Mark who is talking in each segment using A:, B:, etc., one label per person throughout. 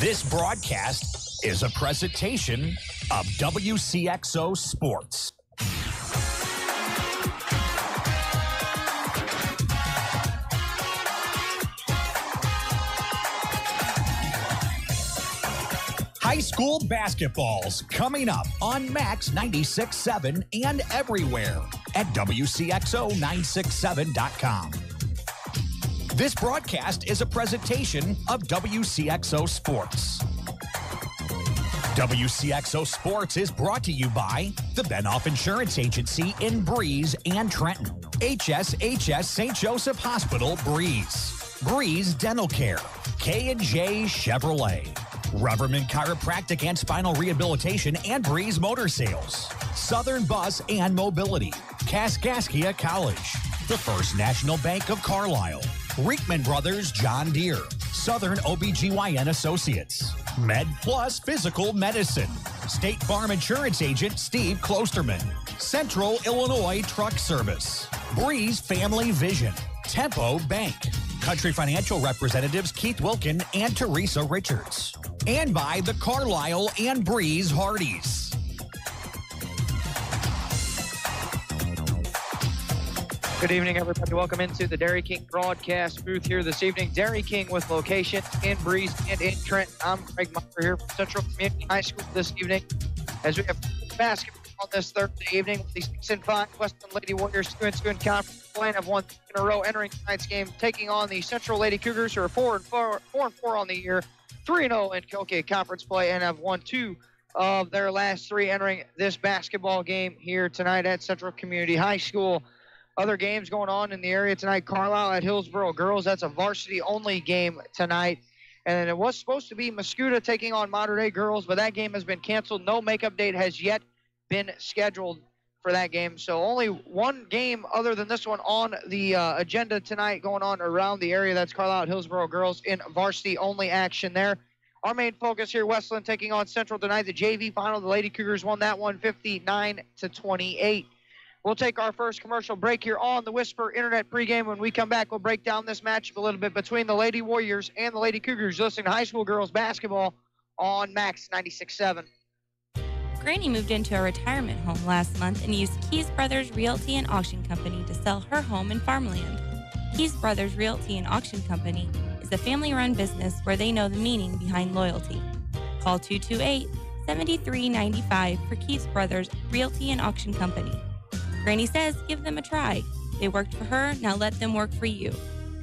A: This broadcast is a presentation of Wcxo Sports. High school basketball's coming up on Max 96.7 and everywhere at Wcxo967.com. This broadcast is a presentation of Wcxo Sports. Wcxo Sports is brought to you by the Benoff Insurance Agency in Breeze and Trenton, HSHS St. Joseph Hospital, Breeze, Breeze Dental Care, K&J Chevrolet, Reverman Chiropractic and Spinal Rehabilitation and Breeze Motor Sales, Southern Bus and Mobility, Kaskaskia College, the First National Bank of Carlisle, Reekman Brothers John Deere, Southern OBGYN Associates, Med Plus Physical Medicine, State Farm Insurance Agent Steve Klosterman, Central Illinois Truck Service, Breeze Family Vision, Tempo Bank, Country Financial Representatives Keith Wilkin and Teresa Richards, and by the Carlisle and Breeze Hardys.
B: Good evening, everybody. Welcome into the Dairy King broadcast booth here this evening. Dairy King with location in Breeze and in Trenton. I'm Craig Meyer here from Central Community High School this evening as we have basketball on this Thursday evening with the 6-5 Wesclin Lady Warriors 2-2 in conference play and have won in a row entering tonight's game, taking on the Central Lady Cougars, who are 4-4 on the year, 3-0 in Kilkee conference play, and have won two of their last three entering this basketball game here tonight at Central Community High School. Other games going on in the area tonight. Carlisle at Hillsboro Girls. That's a varsity-only game tonight. And it was supposed to be Mascoutah taking on Mater Dei Girls, but that game has been canceled. No makeup date has yet been scheduled for that game. So only one game other than this one on the agenda tonight going on around the area. That's Carlisle at Hillsboro Girls in varsity-only action there. Our main focus here, Wesclin taking on Central tonight. The JV final, the Lady Cougars won that one 59-28. We'll take our first commercial break here on the Whisper Internet pregame. When we come back, we'll break down this matchup a little bit between the Lady Warriors and the Lady Cougars. Listening to high school girls basketball on Max 96.7.
C: Granny moved into a retirement home last month and used Keys Brothers Realty and Auction Company to sell her home and farmland. Keys Brothers Realty and Auction Company is a family-run business where they know the meaning behind loyalty. Call 228-7395 for Keys Brothers Realty and Auction Company. Granny says give them a try. They worked for her, now let them work for you.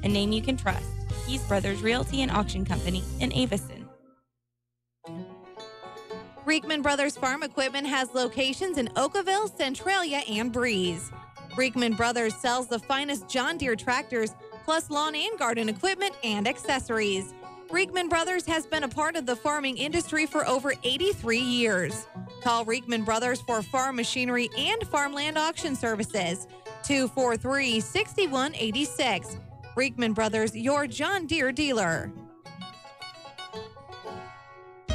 C: A name you can trust. Keys Brothers Realty and Auction Company in Avison.
D: Reekman Brothers Farm Equipment has locations in Oakville, Centralia, and Breeze. Reekman Brothers sells the finest John Deere tractors, plus lawn and garden equipment and accessories. Reekman Brothers has been a part of the farming industry for over 83 years. Call Reekman Brothers for farm machinery and farmland auction services. 243-6186. Reekman Brothers, your John Deere dealer.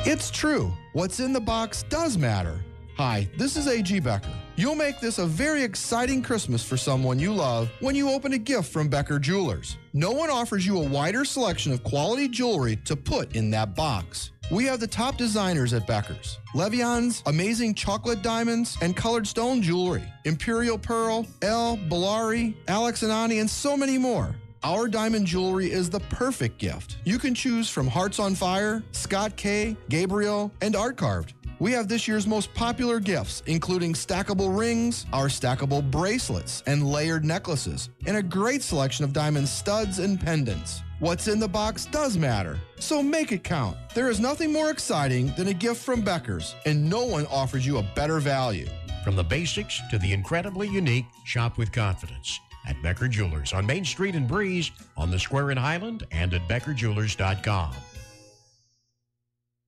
E: It's true. What's in the box does matter. Hi, this is A.G. Becker. You'll make this a very exciting Christmas for someone you love when you open a gift from Becker Jewelers. No one offers you a wider selection of quality jewelry to put in that box. We have the top designers at Becker's. Levian's amazing chocolate diamonds and colored stone jewelry, Imperial Pearl, El, Bellari, Alex and Ani, and so many more. Our diamond jewelry is the perfect gift. You can choose from Hearts on Fire, Scott K, Gabriel, and Art Carved. We have this year's most popular gifts, including stackable rings, our stackable bracelets, and layered necklaces, and a great selection of diamond studs and pendants. What's in the box does matter, so make it count. There is nothing more exciting than a gift from Becker's, and no one offers you a better value.
F: From the basics to the incredibly unique, shop with confidence at Becker Jewelers on Main Street in Breeze, on the Square in Highland, and at BeckerJewelers.com.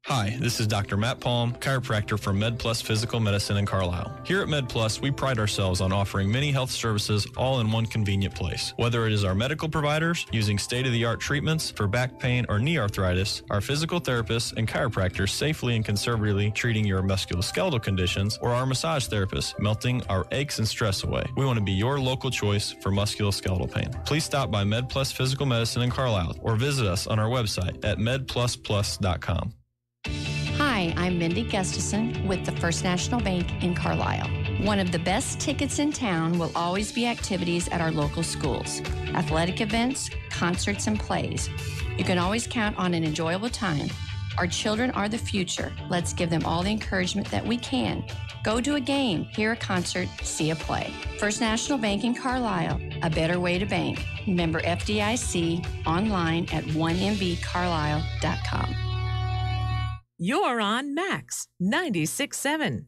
G: Hi, this is Dr. Matt Palm, chiropractor from Med Plus Physical Medicine in Carlisle. Here at Med Plus, we pride ourselves on offering many health services all in one convenient place. Whether it is our medical providers using state-of-the-art treatments for back pain or knee arthritis, our physical therapists and chiropractors safely and conservatively treating your musculoskeletal conditions, or our massage therapists melting our aches and stress away. We want to be your local choice for musculoskeletal pain. Please stop by Med Plus Physical Medicine in Carlisle or visit us on our website at medplusplus.com.
H: Hi, I'm Mindy Gustafson with the First National Bank in Carlisle. One of the best tickets in town will always be activities at our local schools, athletic events, concerts, and plays. You can always count on an enjoyable time. Our children are the future. Let's give them all the encouragement that we can. Go to a game, hear a concert, see a play. First National Bank in Carlisle, a better way to bank. Member FDIC, online at 1mbcarlisle.com.
I: You're on Max 96.7.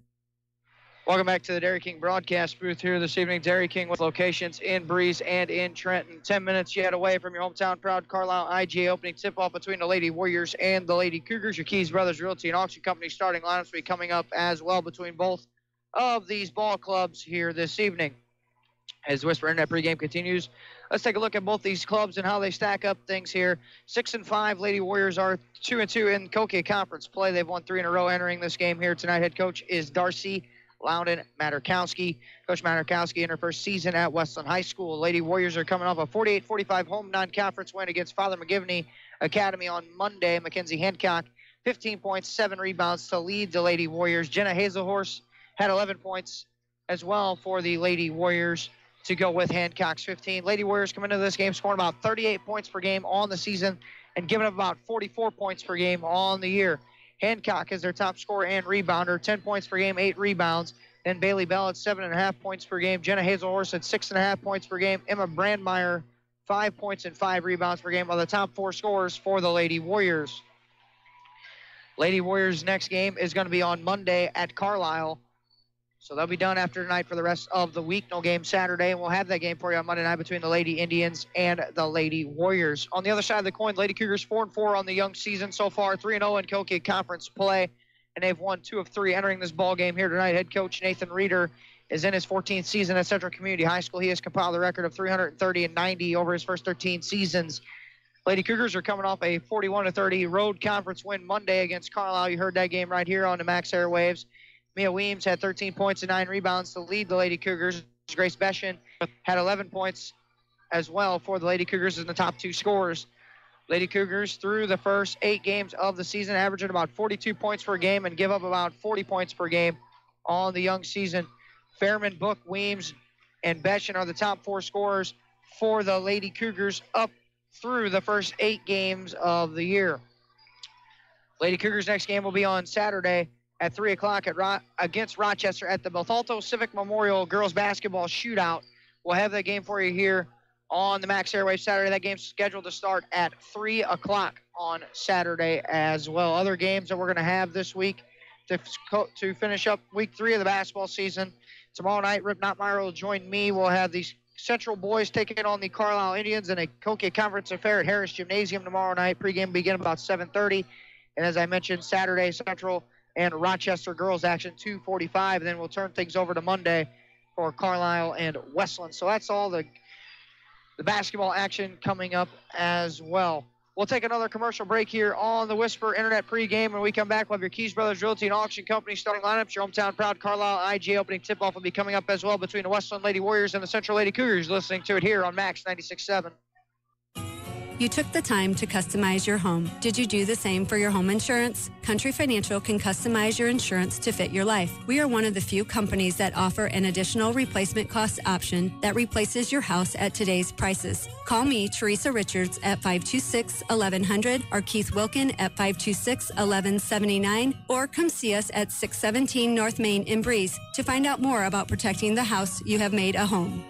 B: Welcome back to the Dairy King broadcast booth here this evening. Dairy King with locations in Breeze and in Trenton. 10 minutes yet away from your hometown proud Carlisle IGA opening tip-off between the Lady Warriors and the Lady Cougars. Your Keys Brothers Realty and Auction Company starting lineups will be coming up as well between both of these ball clubs here this evening. As the Whisper Internet pregame continues, let's take a look at both these clubs and how they stack up things here. 6-5, Lady Warriors are 2-2 in Kokia Conference play. They've won 3 in a row entering this game here tonight. Head coach is Darcy Loudon Materkowski. Coach Materkowski in her first season at Wesclin High School. Lady Warriors are coming off a 48-45 home non-conference win against Father McGivney Academy on Monday. Mackenzie Hancock, 15 points, 7 rebounds to lead the Lady Warriors. Jenna Hazelhorse had 11 points as well for the Lady Warriors to go with Hancock's 15. Lady Warriors come into this game scoring about 38 points per game on the season and giving up about 44 points per game on the year. Hancock is their top scorer and rebounder, 10 points per game, 8 rebounds. Then Bailey Bell at 7.5 points per game. Jenna Hazelhorse at 6.5 points per game. Emma Brandmeier, 5 points and 5 rebounds per game are the top 4 scorers for the Lady Warriors. Lady Warriors' next game is going to be on Monday at Carlisle. So they'll be done after tonight for the rest of the week. No game Saturday, and we'll have that game for you on Monday night between the Lady Indians and the Lady Warriors. On the other side of the coin, Lady Cougars 4-4 on the young season so far, 3-0 in Kokia Conference play, and they've won 2 of 3 entering this ball game here tonight. Head coach Nathan Reeder is in his 14th season at Central Community High School. He has compiled a record of 330-90 over his first 13 seasons. Lady Cougars are coming off a 41-30 road conference win Monday against Carlisle. You heard that game right here on the Max Airwaves. Mia Weems had 13 points and 9 rebounds to lead the Lady Cougars. Grace Beshin had 11 points as well for the Lady Cougars in the top 2 scorers. Lady Cougars, through the first 8 games of the season, averaging about 42 points per game and give up about 40 points per game on the young season. Fairman, Book, Weems, and Beshin are the top 4 scorers for the Lady Cougars up through the first 8 games of the year. Lady Cougars' next game will be on Saturday at 3 o'clock against Rochester at the Bethalto Civic Memorial Girls Basketball Shootout. We'll have that game for you here on the Max Airwaves Saturday. That game's scheduled to start at 3 o'clock on Saturday as well. Other games that we're going to have this week to finish up week 3 of the basketball season. Tomorrow night, Rip Notmeyer will join me. We'll have the Central boys taking on the Carlisle Indians in a Kokia Conference affair at Harris Gymnasium tomorrow night. Pregame will begin about 7:30. And as I mentioned, Saturday, Central and Rochester girls action 2:45, and then we'll turn things over to Monday for Carlisle and Wesclin. So that's all the basketball action coming up as well. We'll take another commercial break here on the Whisper Internet pregame. When we come back, we'll have your Keys Brothers Realty and Auction Company starting lineups. Your hometown proud Carlisle IGA opening tip-off will be coming up as well between the Wesclin Lady Warriors and the Central Lady Cougars. Listening to it here on Max 96.7.
J: You took the time to customize your home. Did you do the same for your home insurance? Country Financial can customize your insurance to fit your life. We are one of the few companies that offer an additional replacement cost option that replaces your house at today's prices. Call me, Teresa Richards, at 526-1100 or Keith Wilkin at 526-1179, or come see us at 617 North Main in Breeze to find out more about protecting the house you have made a home.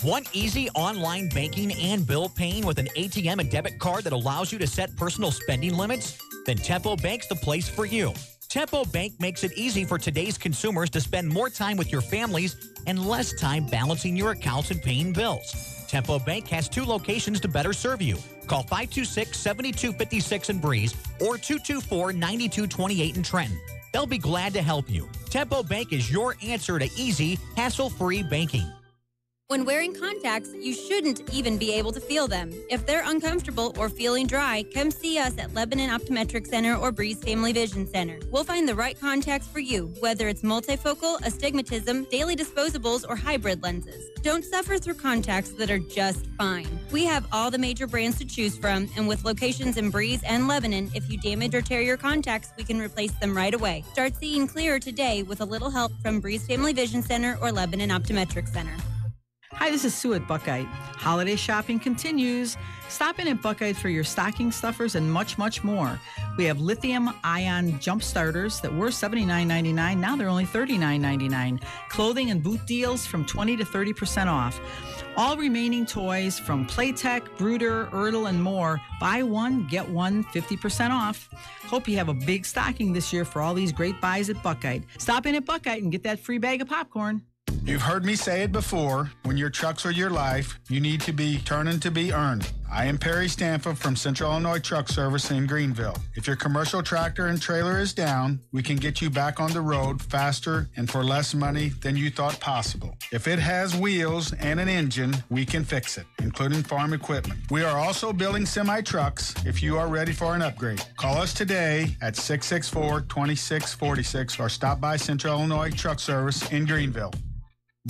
A: Want easy online banking and bill paying with an ATM and debit card that allows you to set personal spending limits? Then Tempo Bank's the place for you. Tempo Bank makes it easy for today's consumers to spend more time with your families and less time balancing your accounts and paying bills. Tempo Bank has 2 locations to better serve you. Call 526-7256 in Breeze or 224-9228 in Trenton. They'll be glad to help you. Tempo Bank is your answer to easy, hassle-free banking.
C: When wearing contacts, you shouldn't even be able to feel them. If they're uncomfortable or feeling dry, come see us at Lebanon Optometric Center or Breeze Family Vision Center. We'll find the right contacts for you, whether it's multifocal, astigmatism, daily disposables, or hybrid lenses. Don't suffer through contacts that are just fine. We have all the major brands to choose from, and with locations in Breeze and Lebanon, if you damage or tear your contacts, we can replace them right away. Start seeing clearer today with a little help from Breeze Family Vision Center or Lebanon Optometric Center.
K: Hi, this is Sue at Buckeye. Holiday shopping continues. Stop in at Buckeye for your stocking stuffers and much, much more. We have lithium-ion jump starters that were $79.99. Now they're only $39.99. Clothing and boot deals from 20 to 30% off. All remaining toys from Playtech, Brooder, Ertl, and more. Buy one, get one, 50% off. Hope you have a big stocking this year for all these great buys at Buckeye. Stop in at Buckeye and get that free bag of popcorn.
L: You've heard me say it before, when your trucks are your life, you need to be turning to be earned. I am Perry Stanford from Central Illinois Truck Service in Greenville. If your commercial tractor and trailer is down, we can get you back on the road faster and for less money than you thought possible. If it has wheels and an engine, we can fix it, including farm equipment. We are also building semi-trucks if you are ready for an upgrade. Call us today at 664-2646 or stop by Central Illinois Truck Service in Greenville.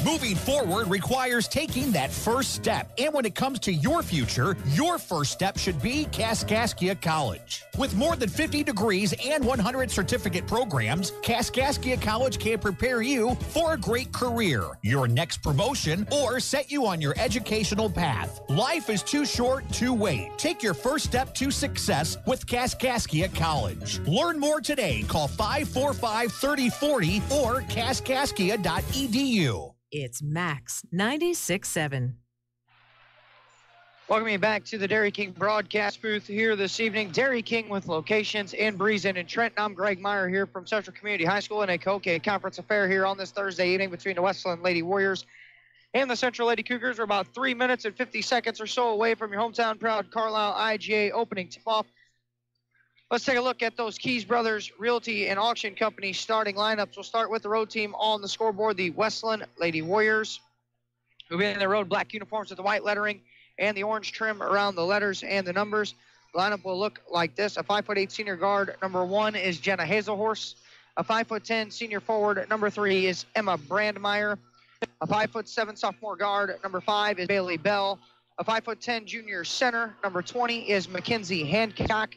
A: Moving forward requires taking that first step. And when it comes to your future, your first step should be Kaskaskia College. With more than 50 degrees and 100 certificate programs, Kaskaskia College can prepare you for a great career, your next promotion, or set you on your educational path. Life is too short to wait. Take your first step to success with Kaskaskia College. Learn more today. Call 545-3040 or kaskaskia.edu.
I: It's Max 96.7.
B: Welcome you back to the Dairy King broadcast booth here this evening. Dairy King with locations in Breeze and in Trenton. I'm Greg Meyer here from Central Community High School in a Koke Conference affair here on this Thursday evening between the Wesclin Lady Warriors and the Central Lady Cougars. We're about 3 minutes and 50 seconds or so away from your hometown proud Carlisle IGA opening tip-off. Let's take a look at those Keys Brothers Realty and Auction Company starting lineups. We'll start with the road team on the scoreboard, the Wesclin Lady Warriors, who've been in their road black uniforms with the white lettering and the orange trim around the letters and the numbers. The lineup will look like this. A 5'8" senior guard, number 1 is Jenna Hazelhorse. A 5'10" senior forward, number 3 is Emma Brandmeier. A 5'7" sophomore guard, number 5 is Bailey Bell. A 5'10" junior center, number 20 is Mackenzie Hancock.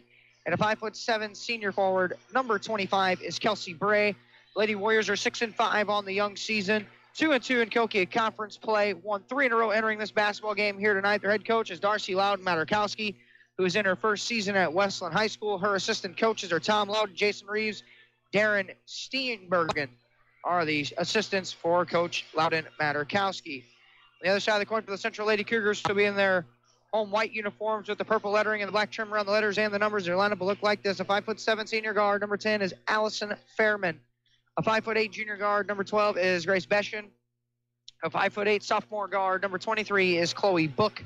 B: And a 5'7" senior forward, number 25 is Kelsey Bray. Lady Warriors are 6-5 on the young season, 2-2 in Koke Conference play, won 3 in a row entering this basketball game here tonight. Their head coach is Darcy Loudon-Matarkowski, who is in her first season at Wesclin High School. Her assistant coaches are Tom Loudon, Jason Reeves, Darren Steenbergen are the assistants for Coach Loudon-Matarkowski. On the other side of the coin for the Central Lady Cougars will be in their home white uniforms with the purple lettering and the black trim around the letters and the numbers. Their lineup will look like this. A 5'7" senior guard, number 10 is Allison Fairman. A 5'8" junior guard, number 12 is Grace Beshin. A 5'8" sophomore guard, number 23 is Chloe Book.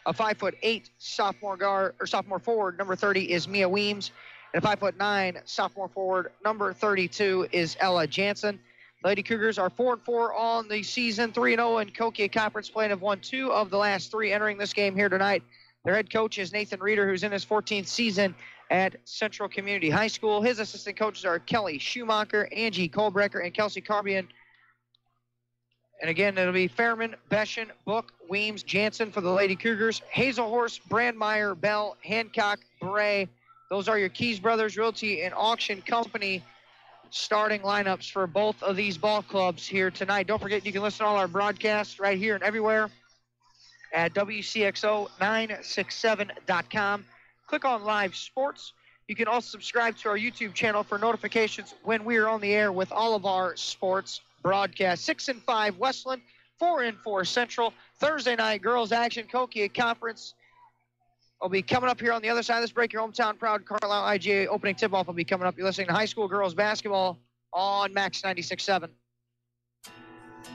B: A 5'8" sophomore forward, number 30 is Mia Weems. And a 5'9" sophomore forward, number 32 is Ella Jansen. Lady Cougars are 4-4 on the season, 3-0 in Koke Conference play, and have won 2 of the last 3 entering this game here tonight. Their head coach is Nathan Reeder, who's in his 14th season at Central Community High School. His assistant coaches are Kelly Schumacher, Angie Kohlbrecker, and Kelsey Carbian. And again, it'll be Fairman, Beshin, Book, Weems, Jansen for the Lady Cougars. Hazelhorse, Brandmeier, Bell, Hancock, Bray. Those are your Keys Brothers Realty and Auction Company starting lineups for both of these ball clubs here tonight. Don't forget, you can listen to all our broadcasts right here and everywhere at Wcxo967.com. Click on Live Sports. You can also subscribe to our YouTube channel for notifications when we are on the air with all of our sports broadcasts. 6-5 Wesclin, 4-4 Central. Thursday night girls action, Koke Conference will be coming up here on the other side of this break. Your hometown proud Carlisle IGA opening tip-off will be coming up. You're listening to high school girls basketball on Max 96.7.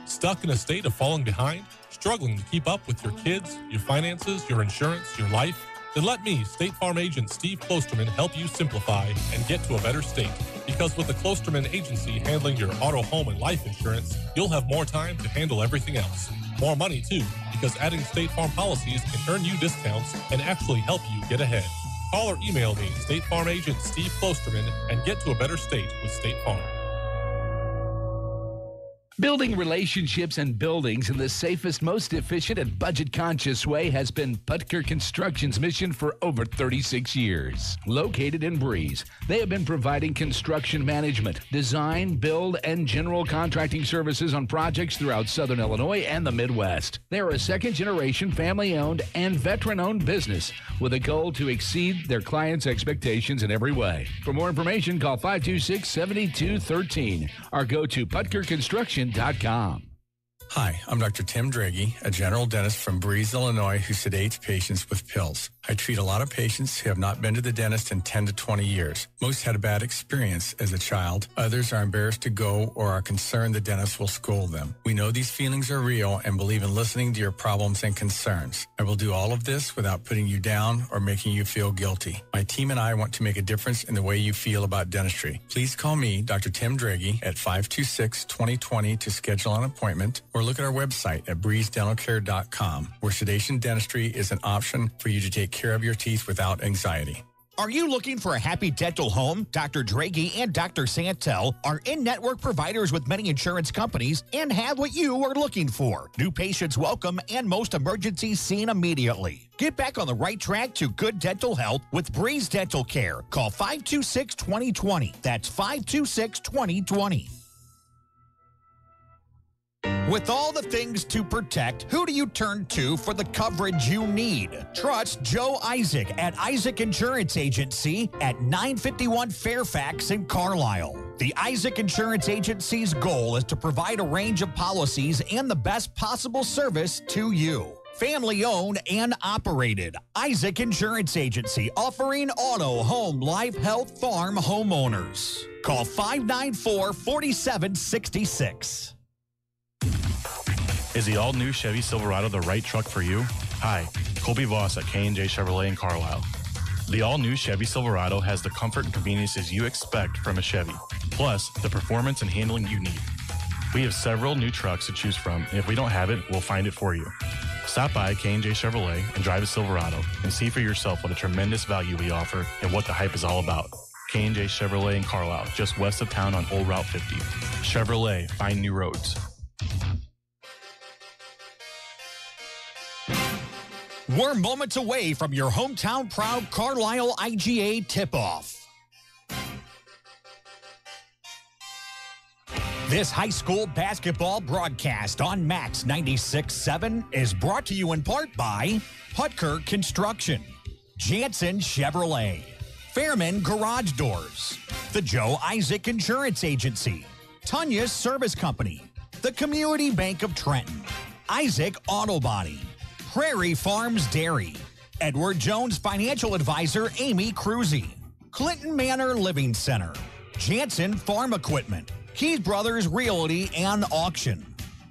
M: Stuck in a state of falling behind? Struggling to keep up with your kids, your finances, your insurance, your life? Then let me, State Farm agent Steve Klosterman, help you simplify and get to a better state. Because with the Klosterman Agency handling your auto, home, and life insurance, you'll have more time to handle everything else. More money, too, because adding State Farm policies can earn you discounts and actually help you get ahead. Call or email me, State Farm agent Steve Klosterman, and get to a better state with State Farm.
N: Building relationships and buildings in the safest, most efficient, and budget-conscious way has been Putker Construction's mission for over 36 years. Located in Breeze, they have been providing construction management, design, build, and general contracting services on projects throughout Southern Illinois and the Midwest. They are a second-generation, family-owned, and veteran-owned business with a goal to exceed their clients' expectations in every way. For more information, call 526-7213 or go to PutkerConstruction.com.
O: Hi, I'm Dr. Tim Draghi, a general dentist from Breeze, Illinois, who sedates patients with pills. I treat a lot of patients who have not been to the dentist in 10 to 20 years. Most had a bad experience as a child. Others are embarrassed to go or are concerned the dentist will scold them. We know these feelings are real and believe in listening to your problems and concerns. I will do all of this without putting you down or making you feel guilty. My team and I want to make a difference in the way you feel about dentistry. Please call me, Dr. Tim Draghi, at 526-2020 to schedule an appointment, or look at our website at breezedentalcare.com, where sedation dentistry is an option for you to take care of your teeth without anxiety.
A: Are you looking for a happy dental home? Dr. Draghi and Dr. Santel are in-network providers with many insurance companies and have what you are looking for. New patients welcome and most emergencies seen immediately. Get back on the right track to good dental health with Breeze Dental Care. Call 526-2020. That's 526-2020. With all the things to protect, who do you turn to for the coverage you need? Trust Joe Isaac at Isaac Insurance Agency at 951 Fairfax in Carlisle. The Isaac Insurance Agency's goal is to provide a range of policies and the best possible service to you. Family owned and operated. Isaac Insurance Agency offering auto, home, life, health, farm homeowners. Call 594-4766.
P: Is the all-new Chevy Silverado the right truck for you? Hi, Colby Voss at K&J Chevrolet in Carlisle. The all-new Chevy Silverado has the comfort and conveniences you expect from a Chevy, plus the performance and handling you need. We have several new trucks to choose from, and if we don't have it, we'll find it for you. Stop by K&J Chevrolet and drive a Silverado and see for yourself what a tremendous value we offer and what the hype is all about. K&J Chevrolet in Carlisle, just west of town on Old Route 50. Chevrolet, find new roads.
A: We're moments away from your hometown proud Carlisle IGA tip-off. This high school basketball broadcast on Max 96.7 is brought to you in part by Putker Construction, Jansen Chevrolet, Fairman Garage Doors, the Joe Isaac Insurance Agency, Tunya's Service Company, the Community Bank of Trenton, Isaac Auto Body, Prairie Farms Dairy, Edward Jones Financial Advisor Amy Cruzy, Clinton Manor Living Center, Jansen Farm Equipment, Keys Brothers Realty and Auction,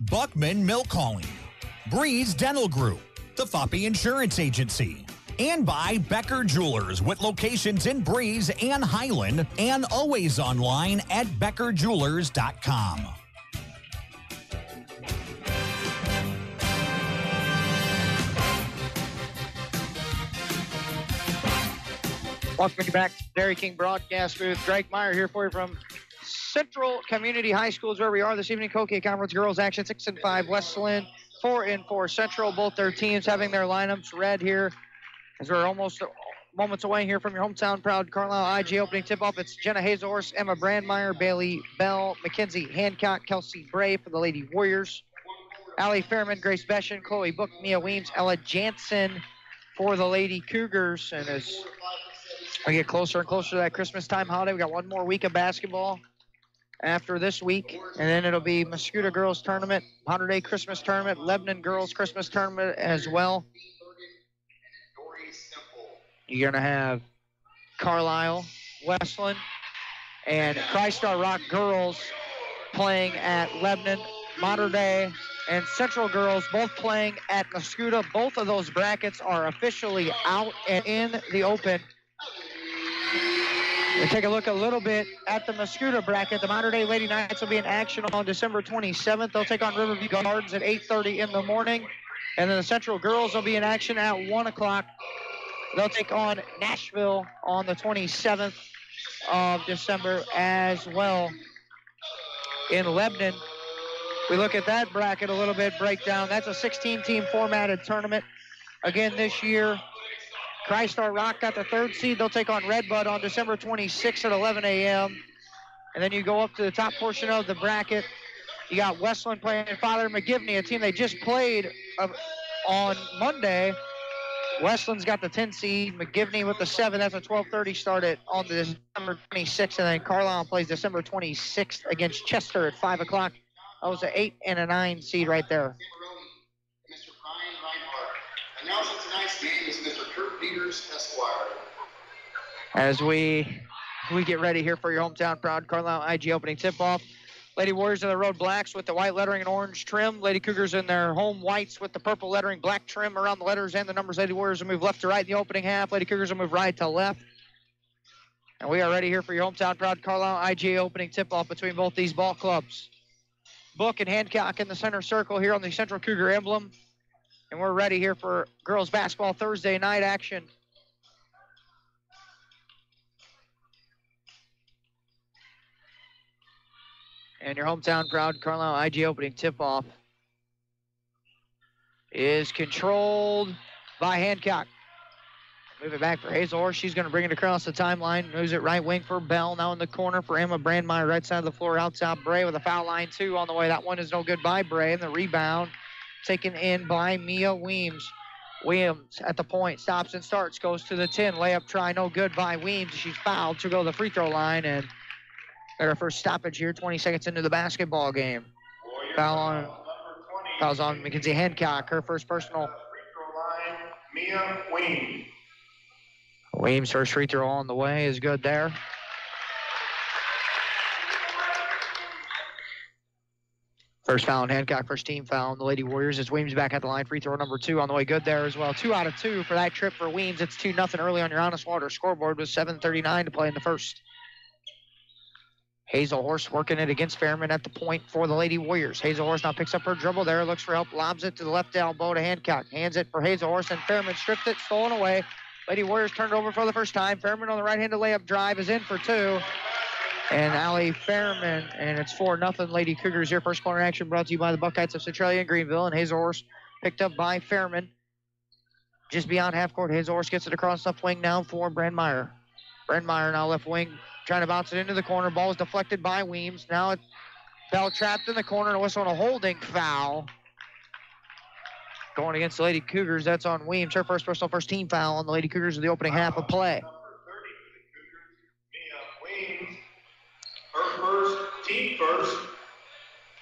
A: Buckman Milk Hauling, Breeze Dental Group, the Foppy Insurance Agency, and by Becker Jewelers with locations in Breeze and Highland and always online at beckerjewelers.com.
B: Welcome back to Dairy King broadcast booth. Greg Meyer here for you from Central Community High School is where we are this evening. Cokie Conference girls action 6-5. Wesclin 4-4. Central, both their teams having their lineups read here as we're almost moments away here from your hometown proud Carlisle IG opening tip-off. It's Jenna Hazelhorst, Emma Brandmeier, Bailey Bell, Mackenzie Hancock, Kelsey Bray for the Lady Warriors, Allie Fairman, Grace Beshen, Chloe Book, Mia Weems, Ella Jansen for the Lady Cougars. And as we get closer and closer to that Christmas time holiday, we got one more week of basketball after this week, and then it'll be Muscuda Girls Tournament, 100-Day Christmas Tournament, Lebanon Girls Christmas Tournament as well. You're going to have Carlisle, Wesclin, and Christ Our Rock Girls playing at Lebanon. Modern Day and Central girls both playing at Mascoutah. Both of those brackets are officially out and in the open. We'll take a look a little bit at the Mascoutah bracket. The Modern Day Lady Knights will be in action on December 27th. They'll take on Riverview Gardens at 8:30 in the morning. And then the Central girls will be in action at 1 o'clock. They'll take on Nashville on the 27th of December as well in Lebanon. We look at that bracket a little bit, breakdown. That's a 16-team formatted tournament. Again, this year, Christar Rock got the 3rd seed. They'll take on Redbud on December 26th at 11 a.m. And then you go up to the top portion of the bracket. You got Wesclin playing Father McGivney, a team they just played on Monday. Weslin's got the 10 seed, McGivney with the 7. That's a 12:30 start on December 26th. And then Carlisle plays December 26th against Chester at 5 o'clock. That was an 8 and a 9 seed right there.
Q: Mr. Brian Reinhardt. Announcing tonight's game is Mr. Kurt Peters, Esquire.
B: As we get ready here for your hometown proud Carlisle IG opening tip-off. Lady Warriors in the road blacks with the white lettering and orange trim. Lady Cougars in their home whites with the purple lettering, black trim around the letters and the numbers. Lady Warriors will move left to right in the opening half. Lady Cougars will move right to left. And we are ready here for your hometown proud Carlisle IGA opening tip-off between both these ball clubs. Book and Hancock in the center circle here on the Central Cougar emblem. And we're ready here for girls basketball Thursday night action. And your hometown proud Carlisle IG opening tip-off is controlled by Hancock. Move it back for Hazelhorse. She's going to bring it across the timeline. Moves it right wing for Bell. Now in the corner for Emma Brandmeier. Right side of the floor out top. Bray with a foul line, 2 on the way. That one is no good by Bray. And the rebound taken in by Mia Weems. Williams at the point. Stops and starts. Goes to the 10. Layup try. No good by Weems. She's fouled to go to the free throw line. And got her first stoppage here, 20 seconds into the basketball game. Fouls on Mackenzie Hancock, her first personal.
Q: Mia Weems.
B: Weems' first free throw on the way is good there. First foul on Hancock, first team foul on the Lady Warriors. It's Weems back at the line. Free throw number 2 on the way, good there as well. 2 out of 2 for that trip for Weems. It's 2-0 early on your Honest Water scoreboard with 7:39 to play in the first. Hazelhorse working it against Fairman at the point for the Lady Warriors. Hazelhorse now picks up her dribble there, looks for help, lobs it to the left elbow to Hancock. Hands it for Hazelhorse, and Fairman stripped it, stolen away. Lady Warriors turned over for the first time. Fairman on the right-handed layup drive is in for 2. And Allie Fairman, and it's 4-0 Lady Cougars here. First corner action brought to you by the Buckeyes of Centralia and Greenville, and Hazelhorse picked up by Fairman. Just beyond half court, Hazelhorse gets it across left wing now for Brandmeier. Brandmeier now left wing, trying to bounce it into the corner. Ball is deflected by Weems. Now Bell trapped in the corner, and a whistle on a holding foul. Going against the Lady Cougars, that's on Weems. Her first personal first team foul on the Lady Cougars in the opening half of play.
Q: Her first, team first.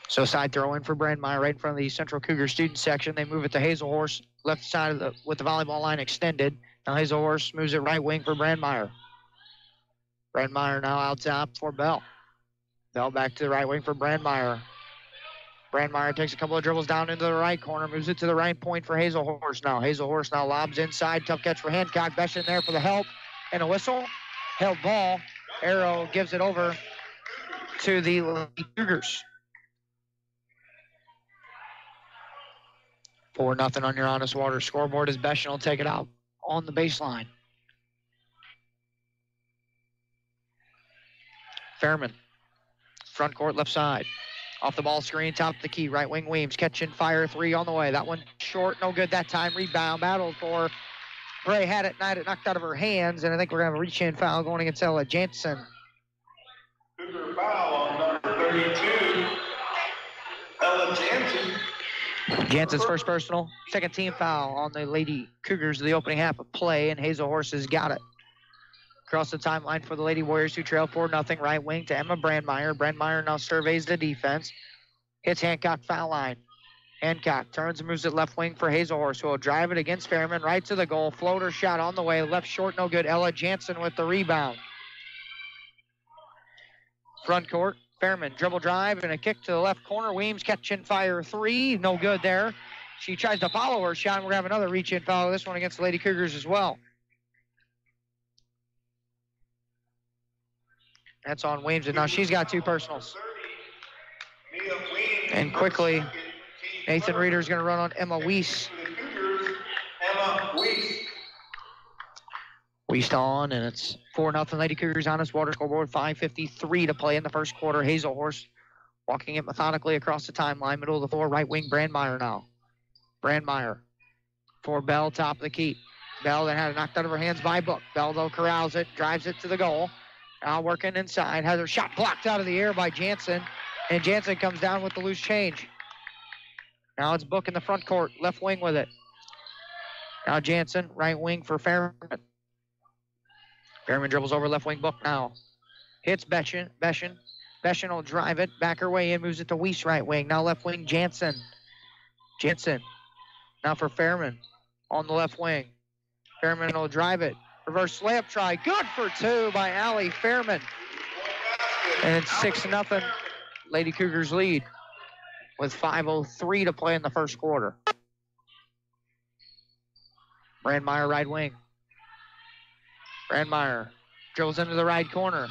B: So side throw in for Brandmeier right in front of the Central Cougar student section. They move it to Hazelhorse, left side of with the volleyball line extended. Now Hazelhorse moves it right wing for Brandmeier. Brandmeier now out top for Bell. Bell back to the right wing for Brandmeier. Brandmeier takes a couple of dribbles down into the right corner, moves it to the right point for Hazelhorse now. Hazelhorse now lobs inside, tough catch for Hancock. Besh in there for the help and a whistle. Held ball. Arrow gives it over to the Lady Cougars. 4-0 on your Honest Water scoreboard as Besh will take it out on the baseline. Fairman, front court, left side. Off the ball screen, top of the key, right wing Weems. Catch and fire 3 on the way. That one short, no good that time. Rebound, battle for Bray. Had it knocked out of her hands, and I think we're going to have a reach-in foul going against Ella Jansen.
Q: Cougar foul on number 32, Ella Jansen.
B: Jansen's first personal, second team foul on the Lady Cougars of the opening half of play, and Hazelhorse has got it. Across the timeline for the Lady Warriors, who trail 4-0, right wing to Emma Brandmeier. Brandmeier now surveys the defense. Hits Hancock foul line. Hancock turns and moves it left wing for Hazelhorse, who will drive it against Fairman right to the goal. Floater shot on the way. Left short, no good. Ella Jansen with the rebound. Front court, Fairman, dribble drive and a kick to the left corner. Weems catch and fire three. No good there. She tries to follow her shot, and we're going to have another reach-in foul. This one against the Lady Cougars as well. That's on Weems, and now she's got 2 personals. And quickly, Nathan Reeder is going to run on Emma Weiss. Weiss on, and it's 4-0 Lady Cougars on us. Water scoreboard, 5:53 to play in the first quarter. Hazelhorst walking it methodically across the timeline. Middle of the floor, right wing, Brandmeier now. Brandmeier for Bell, top of the key. Bell then had it knocked out of her hands by Book. Bell, though, corrals it, drives it to the goal. Now working inside, has her shot blocked out of the air by Jansen, and Jansen comes down with the loose change. Now it's Book in the front court, left wing with it. Now Jansen, right wing for Fairman. Fairman dribbles over left wing. Book now. Hits Beshin. Beshin will drive it, back her way in, moves it to Weiss right wing. Now left wing, Jansen. Now for Fairman on the left wing. Fairman will drive it. Reverse layup try. Good for 2 by Allie Fairman. And it's 6-0. Lady Cougars lead with 5:03 to play in the first quarter. Brandmeier right wing. Brandmeier dribbles into the right corner.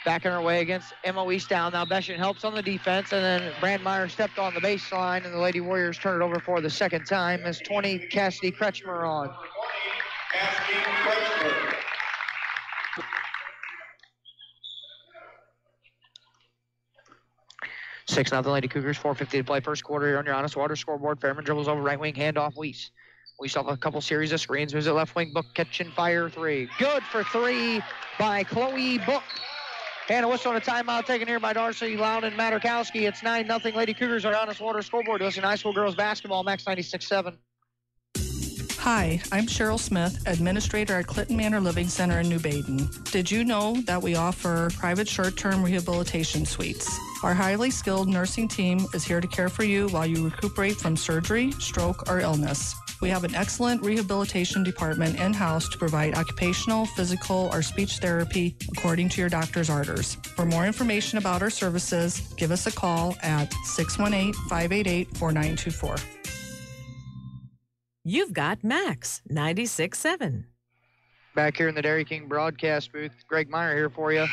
B: Backing her way against Emma Weiss down. Now Beshin helps on the defense, and then Brandmeier stepped on the baseline, and the Lady Warriors turn it over for the second time as 20, Cassidy Kretschmer on. 6-0 Lady Cougars, 4:50 to play first quarter here on your Honest Water scoreboard. Fairman dribbles over right wing, handoff Weiss. Weiss off a couple series of screens, moves it left wing, Book catch and fire three. Good for 3 by Chloe Book. And a whistle and a timeout taken here by Darcy Loud and Materkowski. It's 9-0 Lady Cougars on Honest Water scoreboard. Listen, high school girls basketball, Max 96.7.
R: Hi, I'm Cheryl Smith, Administrator at Clinton Manor Living Center in New Baden. Did you know that we offer private short-term rehabilitation suites? Our highly skilled nursing team is here to care for you while you recuperate from surgery, stroke, or illness. We have an excellent rehabilitation department in-house to provide occupational, physical, or speech therapy according to your doctor's orders. For more information about our services, give us a call at 618-588-4924.
I: You've got Max 96.7.
B: Back here in the Dairy King broadcast booth, Greg Meyer here for you.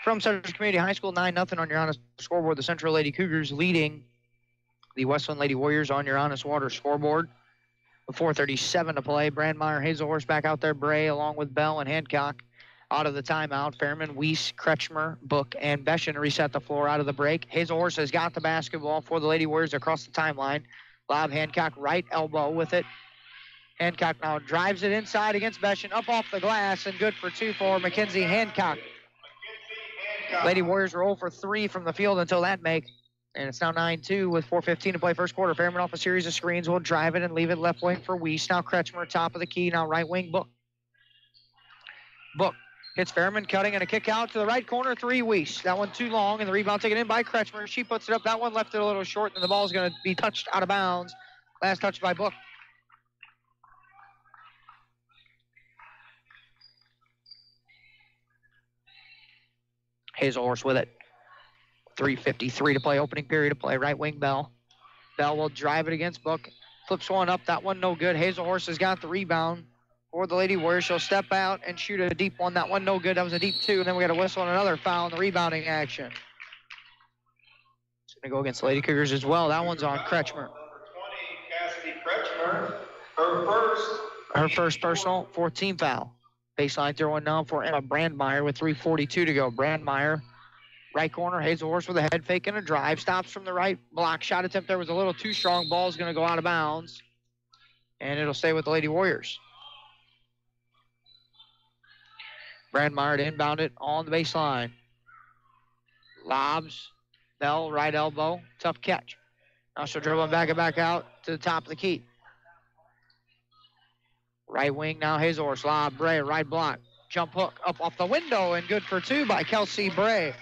B: From Central Community High School, 9-0 on your Honest scoreboard. The Central Lady Cougars leading the Wesclin Lady Warriors on your Honest Water scoreboard. With 4:37 to play, Brandmeier, Hazelhorst back out there, Bray along with Bell and Hancock out of the timeout. Fairman, Weiss, Kretschmer, Book, and Beshin reset the floor out of the break. Hazelhorst has got the basketball for the Lady Warriors across the timeline. Lob Hancock, right elbow with it. Hancock now drives it inside against Beshin, up off the glass, and good for 2 for Mackenzie Hancock. Lady Warriors were 0 for 3 from the field until that make. And it's now 9-2 with 4:15 to play first quarter. Fairman off a series of screens will drive it and leave it left wing for Weiss. Now Kretschmer, top of the key. Now right wing, Book. Book hits Fairman, cutting and a kick out to the right corner, 3 Weiss. That one too long, and the rebound taken in by Kretschmer. She puts it up. That one left it a little short, and the ball is going to be touched out of bounds. Last touch by Book. Hazelhorst with it. 3:53 to play, opening period to play. Right wing, Bell. Bell will drive it against Book. Flips one up. That one no good. Hazelhorst has got the rebound for the Lady Warriors. She'll step out and shoot a deep one. That one no good. That was a deep 2. And then we got a whistle and another foul in the rebounding action. It's going to go against the Lady Cougars as well. That one's on Kretschmer.
Q: Cassidy Kretschmer,
B: Her first personal, 14th foul. Baseline throwing now for Emma Brandmeier with 3:42 to go. Brandmeier, right corner, Hazelhorst with a head fake and a drive. Stops from the right block. Shot attempt there was a little too strong. Ball's going to go out of bounds. And it'll stay with the Lady Warriors. Brandmeier to inbound it on the baseline. Lobs. Bell, right elbow. Tough catch. Now she'll dribble back and back out to the top of the key. Right wing now, Hazelhorst. Lob, Bray, right block. Jump hook up off the window and good for 2 by Kelsey Bray.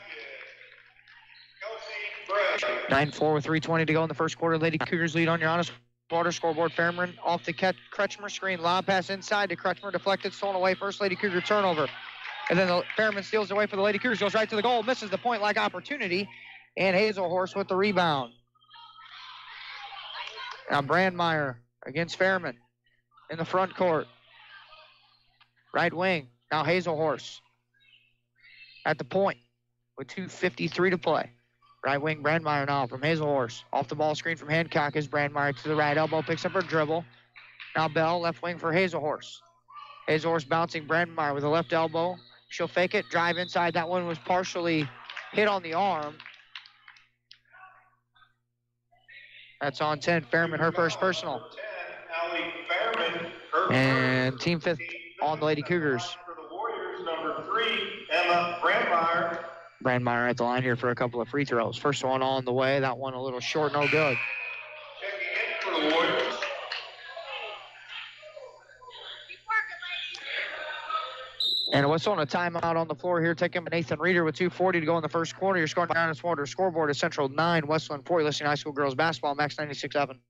B: 9-4 with 3:20 to go in the first quarter. Lady Cougars lead on your Honest Water scoreboard. Fairman off the Kretschmer screen. Lob pass inside to Kretschmer. Deflected, stolen away. First Lady Cougar turnover. And then Fairman steals away for the Lady Cougars, goes right to the goal, misses the point-like opportunity, and Hazelhorse with the rebound. Now Brandmeier against Fairman in the front court. Right wing, now Hazelhorse at the point with 2:53 to play. Right wing, Brandmeier now from Hazelhorse. Off the ball screen from Hancock is Brandmeier to the right elbow, picks up her dribble. Now Bell, left wing for Hazelhorse. Hazelhorse bouncing Brandmeier with a left elbow. She'll fake it, drive inside. That one was partially hit on the arm. That's on 10. Fairman, her first personal. And team fifth on the Lady Cougars.
S: For the Warriors, number 3, Emma Brandmeier.
B: Brandmeier at the line here for a couple of free throws. First one on the way. That one a little short, no good.
S: Checking in for the Warriors.
B: And a whistle and a timeout on the floor here. Taking Nathan Reeder with 2:40 to go in the first quarter. You're scoring down the scoreboard at Central 9, Wesclin 4. You're listening to High School Girls Basketball, Max 96.7.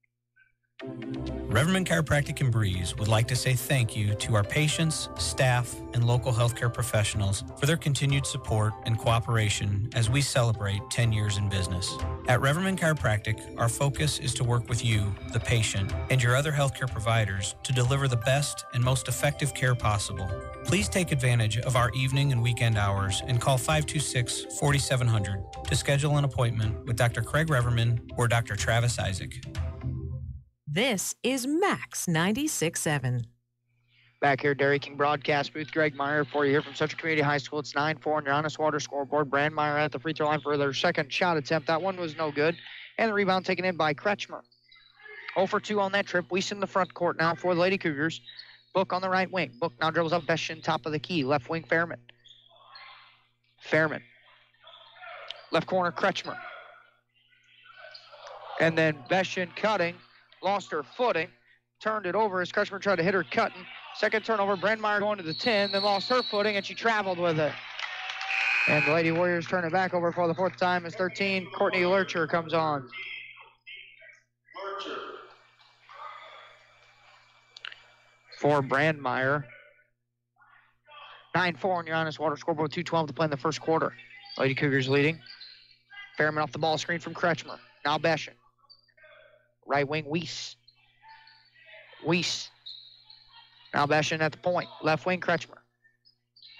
A: Reverman Chiropractic in Breeze would like to say thank you to our patients, staff, and local healthcare professionals for their continued support and cooperation as we celebrate 10 years in business. At Reverman Chiropractic, our focus is to work with you, the patient, and your other healthcare providers to deliver the best and most effective care possible. Please take advantage of our evening and weekend hours and call 526-4700 to schedule an appointment with Dr. Craig Reverman or Dr. Travis Isaac.
I: This is Max 96.7.
B: Back here, Dairy King broadcast booth. Greg Meyer for you here from Central Community High School. It's 9-4 on your Honest Water scoreboard. Brandmeier at the free throw line for their second shot attempt. That one was no good. And the rebound taken in by Kretschmer. 0 for 2 on that trip. Weiss in the front court now for the Lady Cougars. Book on the right wing. Book now dribbles up Beshin, top of the key. Left wing, Fairman. Fairman. Left corner, Kretschmer. And then Beshin cutting. Lost her footing, turned it over as Kretschmer tried to hit her cutting. Second turnover, Brandmeier going to the 10, then lost her footing, and she traveled with it. And the Lady Warriors turn it back over for the fourth time as 13. Courtney Lurcher comes on. For Brandmeier. 9-4 on your Honest Water scoreboard, 2:12 to play in the first quarter. Lady Cougars leading. Fairman off the ball screen from Kretschmer. Now Beshin. Right wing, Weiss. Weiss. Now Beshin at the point. Left wing, Kretschmer.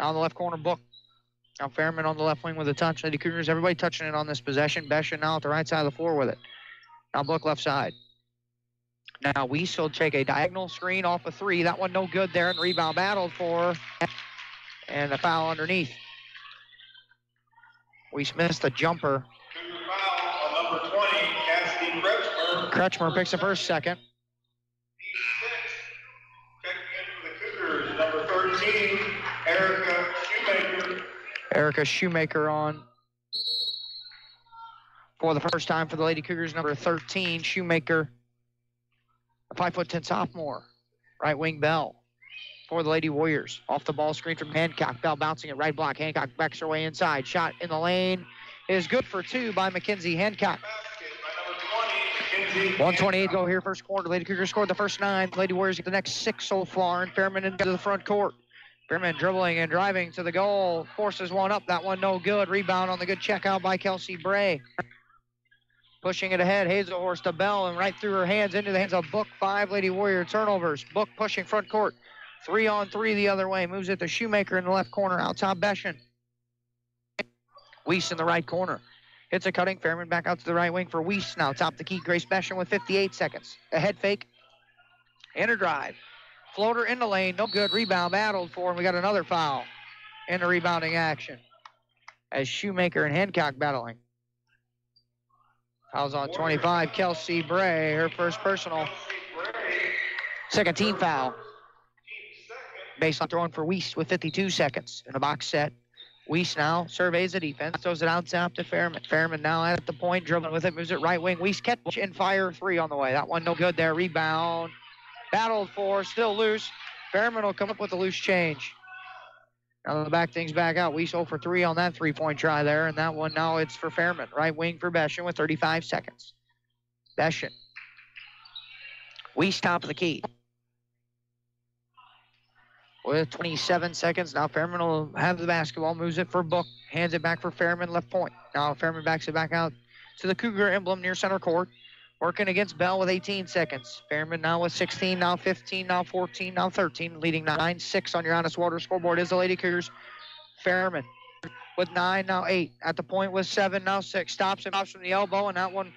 B: Now on the left corner, Book. Now Fairman on the left wing with a touch. Lady Cougars, everybody touching it on this possession. Beshin now at the right side of the floor with it. Now Book left side. Now Weiss will take a diagonal screen off a 3. That one no good there, and rebound battled for. And a foul underneath. Weiss missed the jumper.
S: Foul on number 20, Cassidy Kretschmer.
B: Kretschmer picks up her second.
S: Checking in for the Cougars, number 13, Erica Shoemaker.
B: Erica Shoemaker on for the first time for the Lady Cougars, number 13, Shoemaker, a 5'10" sophomore. Right wing, Bell for the Lady Warriors. Off the ball screen from Hancock. Bell bouncing it right block. Hancock backs her way inside. Shot in the lane is good for 2 by Mackenzie Hancock. 1:28 go here first quarter. Lady Cougars scored the first 9. Lady Warriors get the next 6 so far, and Fairman into the front court. Fairman dribbling and driving to the goal. Forces one up. That one no good. Rebound on the good check out by Kelsey Bray. Pushing it ahead. Hazelhorse to Bell, and right through her hands into the hands of Book. 5 Lady Warrior turnovers. Book pushing front court. 3-on-3 the other way. Moves it to Shoemaker in the left corner. Out top, Beshin. Weiss in the right corner. Hits a cutting. Fairman back out to the right wing for Weiss. Now top the key. Grace Beshin with 58 seconds. A head fake. And a drive. Floater in the lane. No good. Rebound battled for, and we got another foul in the rebounding action as Shoemaker and Hancock battling. Fouls on 25. Kelsey Bray, her first personal. Second team foul. Baseline throwing for Weiss with 52 seconds in the box set. Weiss now surveys the defense, throws it out top to Fairman. Fairman now at the point, dribbling with it, moves it right wing. Weiss catch and fire 3 on the way. That one no good there. Rebound. Battled for, still loose. Fairman will come up with a loose change. Now to back things back out. Weiss 0 for 3 on that 3-point try there, and that one now it's for Fairman. Right wing for Beshin with 35 seconds. Beshin. Weiss top of the key. with 27 seconds. Now Fairman will have the basketball, moves it for Book, hands it back for Fairman, left point. Now Fairman backs it back out to the Cougar emblem near center court. Working against Bell with 18 seconds. Fairman now with 16, now 15, now 14, now 13, leading 9-6 on your Honest Water scoreboard is the Lady Cougars. Fairman with 9, now 8. At the point with 7, now 6. Stops and pops from the elbow, and that one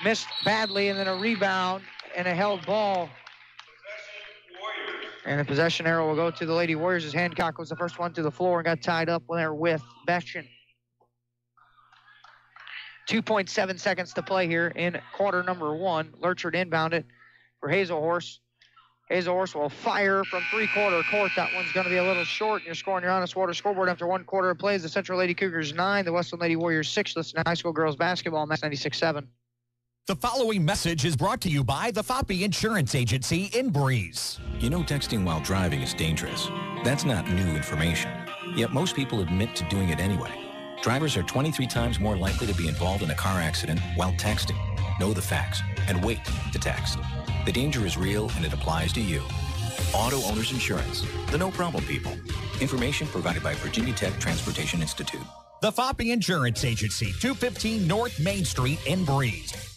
B: missed badly, and then a rebound and a held ball. And the possession arrow will go to the Lady Warriors as Hancock was the first one to the floor and got tied up there with Bestian. 2.7 seconds to play here in quarter number 1. Lurchard inbound it for Hazelhorse. Hazelhorse will fire from three-quarter court. That one's going to be a little short, and you're scoring your Honest Water scoreboard after 1 quarter of play. The Central Lady Cougars 9, the Wesclin Lady Warriors 6. Listen to high school girls basketball, Max 96.7.
A: The following message is brought to you by the Foppe Insurance Agency in Breeze.
T: You know texting while driving is dangerous. That's not new information. Yet most people admit to doing it anyway. Drivers are 23 times more likely to be involved in a car accident while texting. Know the facts and wait to text. The danger is real and it applies to you. Auto Owners Insurance. The no problem people. Information provided by Virginia Tech Transportation Institute.
A: The Foppe Insurance Agency, 215 North Main Street in Breeze.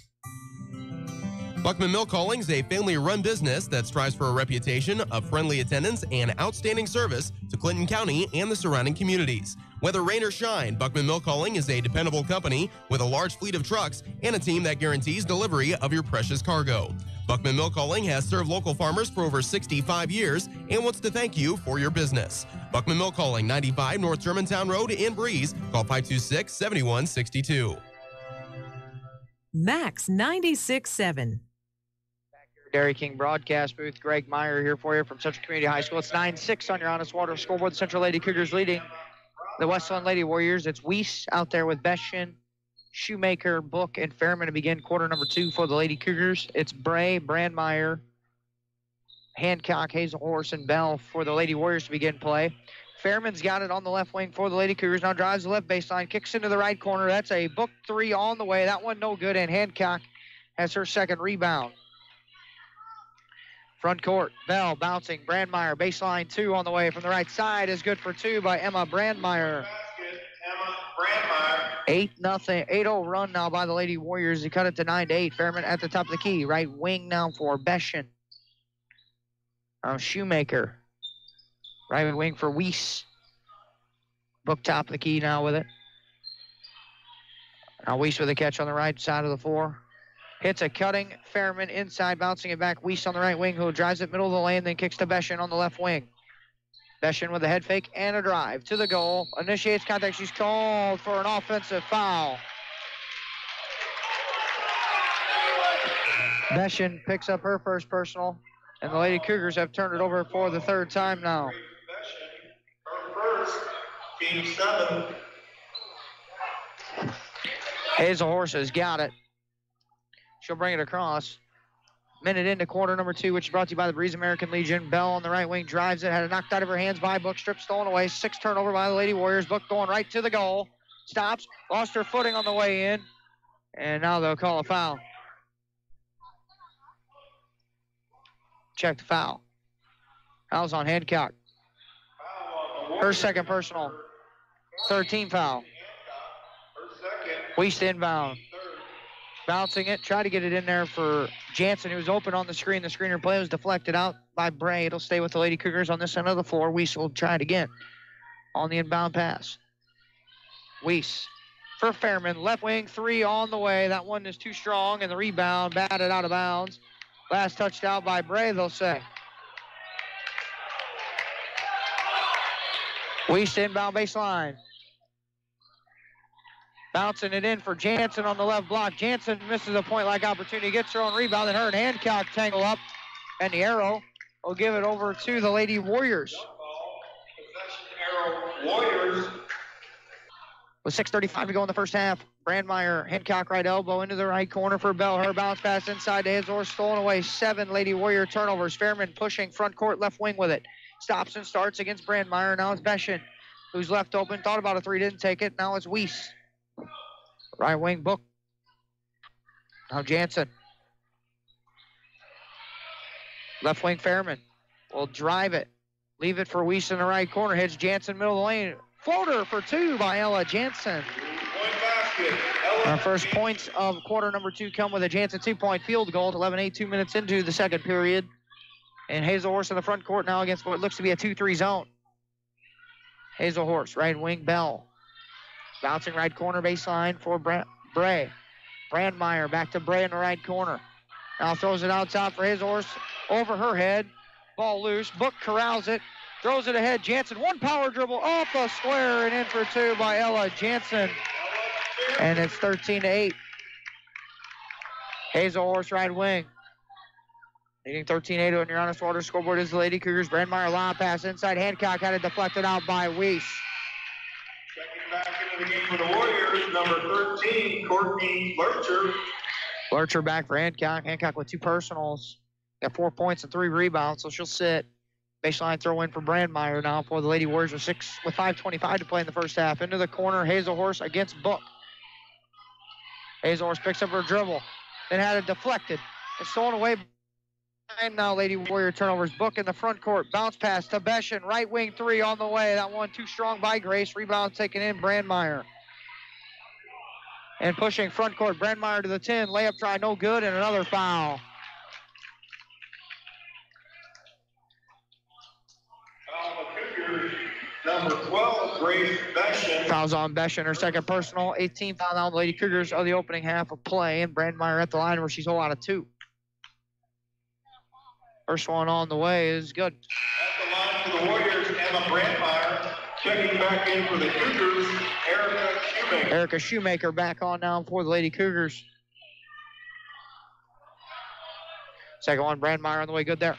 U: Buckman Milk Calling is a family-run business that strives for a reputation of friendly attendance and outstanding service to Clinton County and the surrounding communities. Whether rain or shine, Buckman Milk Calling is a dependable company with a large fleet of trucks and a team that guarantees delivery of your precious cargo. Buckman Milk Calling has served local farmers for over 65 years and wants to thank you for your business. Buckman Milk Calling, 95 North Germantown Road in Breeze. Call 526-7162.
I: Max 96.7.
B: Dairy King broadcast booth. Greg Meyer here for you from Central Community High School. It's 9-6 on your Honest Water scoreboard. The Central Lady Cougars leading the Wesclin Lady Warriors. It's Weiss out there with Bestian, Shoemaker, Book, and Fairman to begin quarter number 2 for the Lady Cougars. It's Bray, Brandmeyer, Hancock, Hazelhorse, and Bell for the Lady Warriors to begin play. Fairman's got it on the left wing for the Lady Cougars. Now drives the left baseline, kicks into the right corner. That's a Book 3 on the way. That one no good, and Hancock has her second rebound. Front court, Bell bouncing, Brandmeyer, baseline 2 on the way from the right side is good for 2 by Emma Brandmeyer. 8-0, 8-0 run now by the Lady Warriors. They cut it to 9-8. Fairman at the top of the key. Right wing now for Bestian. Shoemaker. Right wing for Weiss. Book top of the key now with it. Now Weiss with a catch on the right side of the floor. Hits a cutting Fairman inside, bouncing it back. Weiss on the right wing, who drives it middle of the lane, then kicks to Bestian on the left wing. Bestian with a head fake and a drive to the goal. Initiates contact. She's called for an offensive foul. Bestian picks up her first personal, and the Lady Cougars have turned it over for the third time now.
S: Her first, team 7.
B: Hazelhorse has got it. She'll bring it across. Minute into quarter number 2, which is brought to you by the Breeze American Legion. Bell on the right wing drives it. Had it knocked out of her hands by Book. Strip stolen away. 6 turnover by the Lady Warriors. Book going right to the goal. Stops. Lost her footing on the way in. And now they'll call a foul. Check the foul. Foul's on Hancock. Her second personal. 13 foul. Weiss inbound. Bouncing it, tried to get it in there for Jansen, who was open on the screen. The screener play was deflected out by Bray. It'll stay with the Lady Cougars on this end of the floor. Weiss will try it again on the inbound pass. Weiss for Fairman. Left wing 3 on the way. That one is too strong, and the rebound batted out of bounds. Last touchdown by Bray, they'll say. Weiss inbound baseline. Bouncing it in for Jansen on the left block. Jansen misses a point-like opportunity, gets her own rebound, and her and Hancock tangle up, and the arrow will give it over to the Lady Warriors.
S: Warriors.
B: With 6:35 to go in the first half, Brandmeyer, Hancock right elbow into the right corner for Bell. Her bounce pass inside to Hazelhorse, stolen away. 7 Lady Warrior turnovers. Fairman pushing front court left wing with it. Stops and starts against Brandmeyer. Now it's Bestian, who's left open. Thought about a 3, didn't take it. Now it's Weiss. Right wing Book. Now Jansen. Left wing Fairman will drive it. Leave it for Weiss in the right corner. Hits Jansen, middle of the lane. Floater for two by Ella Jansen. Our first points of quarter number 2 come with a Jansen 2-point field goal. 11-8, 2 minutes into the second period. And Hazelhorse in the front court now against what looks to be a 2-3 zone. Hazelhorse, right wing, Bell. Bouncing right corner baseline for Bray. Brandmeier back to Bray in the right corner. Now throws it out top for Hazelhorse. Over her head. Ball loose. Book corrals it. Throws it ahead. Jansen, one power dribble off the square and in for two by Ella Jansen. And it's 13-8. Hazelhorse right wing. Leading 13-8 on your honest water scoreboard is the Lady Cougars. Brandmeier lob pass inside. Hancock had it deflected out by Weiss.
S: Checking back into the game for the Warriors, number 13, Courtney Lurcher.
B: Lurcher back for Hancock. Hancock with 2 personals. Got 4 points and 3 rebounds, so she'll sit. Baseline throw in for Brandmeier now for the Lady Warriors with 5:25 to play in the first half. Into the corner, Hazelhorse against Book. Hazelhorse picks up her dribble. Then had it deflected. It's stolen away. And now Lady Warrior turnovers. Book in the front court. Bounce pass to Beshin. Right wing 3 on the way. That one too strong by Grace. Rebound taken in. Brandmeier. And pushing front court. Brandmeier to the 10. Layup try no good and another foul.
S: Number 12, Grace Beshin.
B: Fouls on Beshin, her second personal. 18 foul on the Lady Cougars of the opening half of play. And Brandmeier at the line where she's 0 out of 2. First one on the way is good.
S: At the line for the Warriors, Emma Brandmeier. Checking back in for the Cougars, Erica Shoemaker.
B: Erica Shoemaker back on now for the Lady Cougars. Second one, Brandmeier on the way, good there.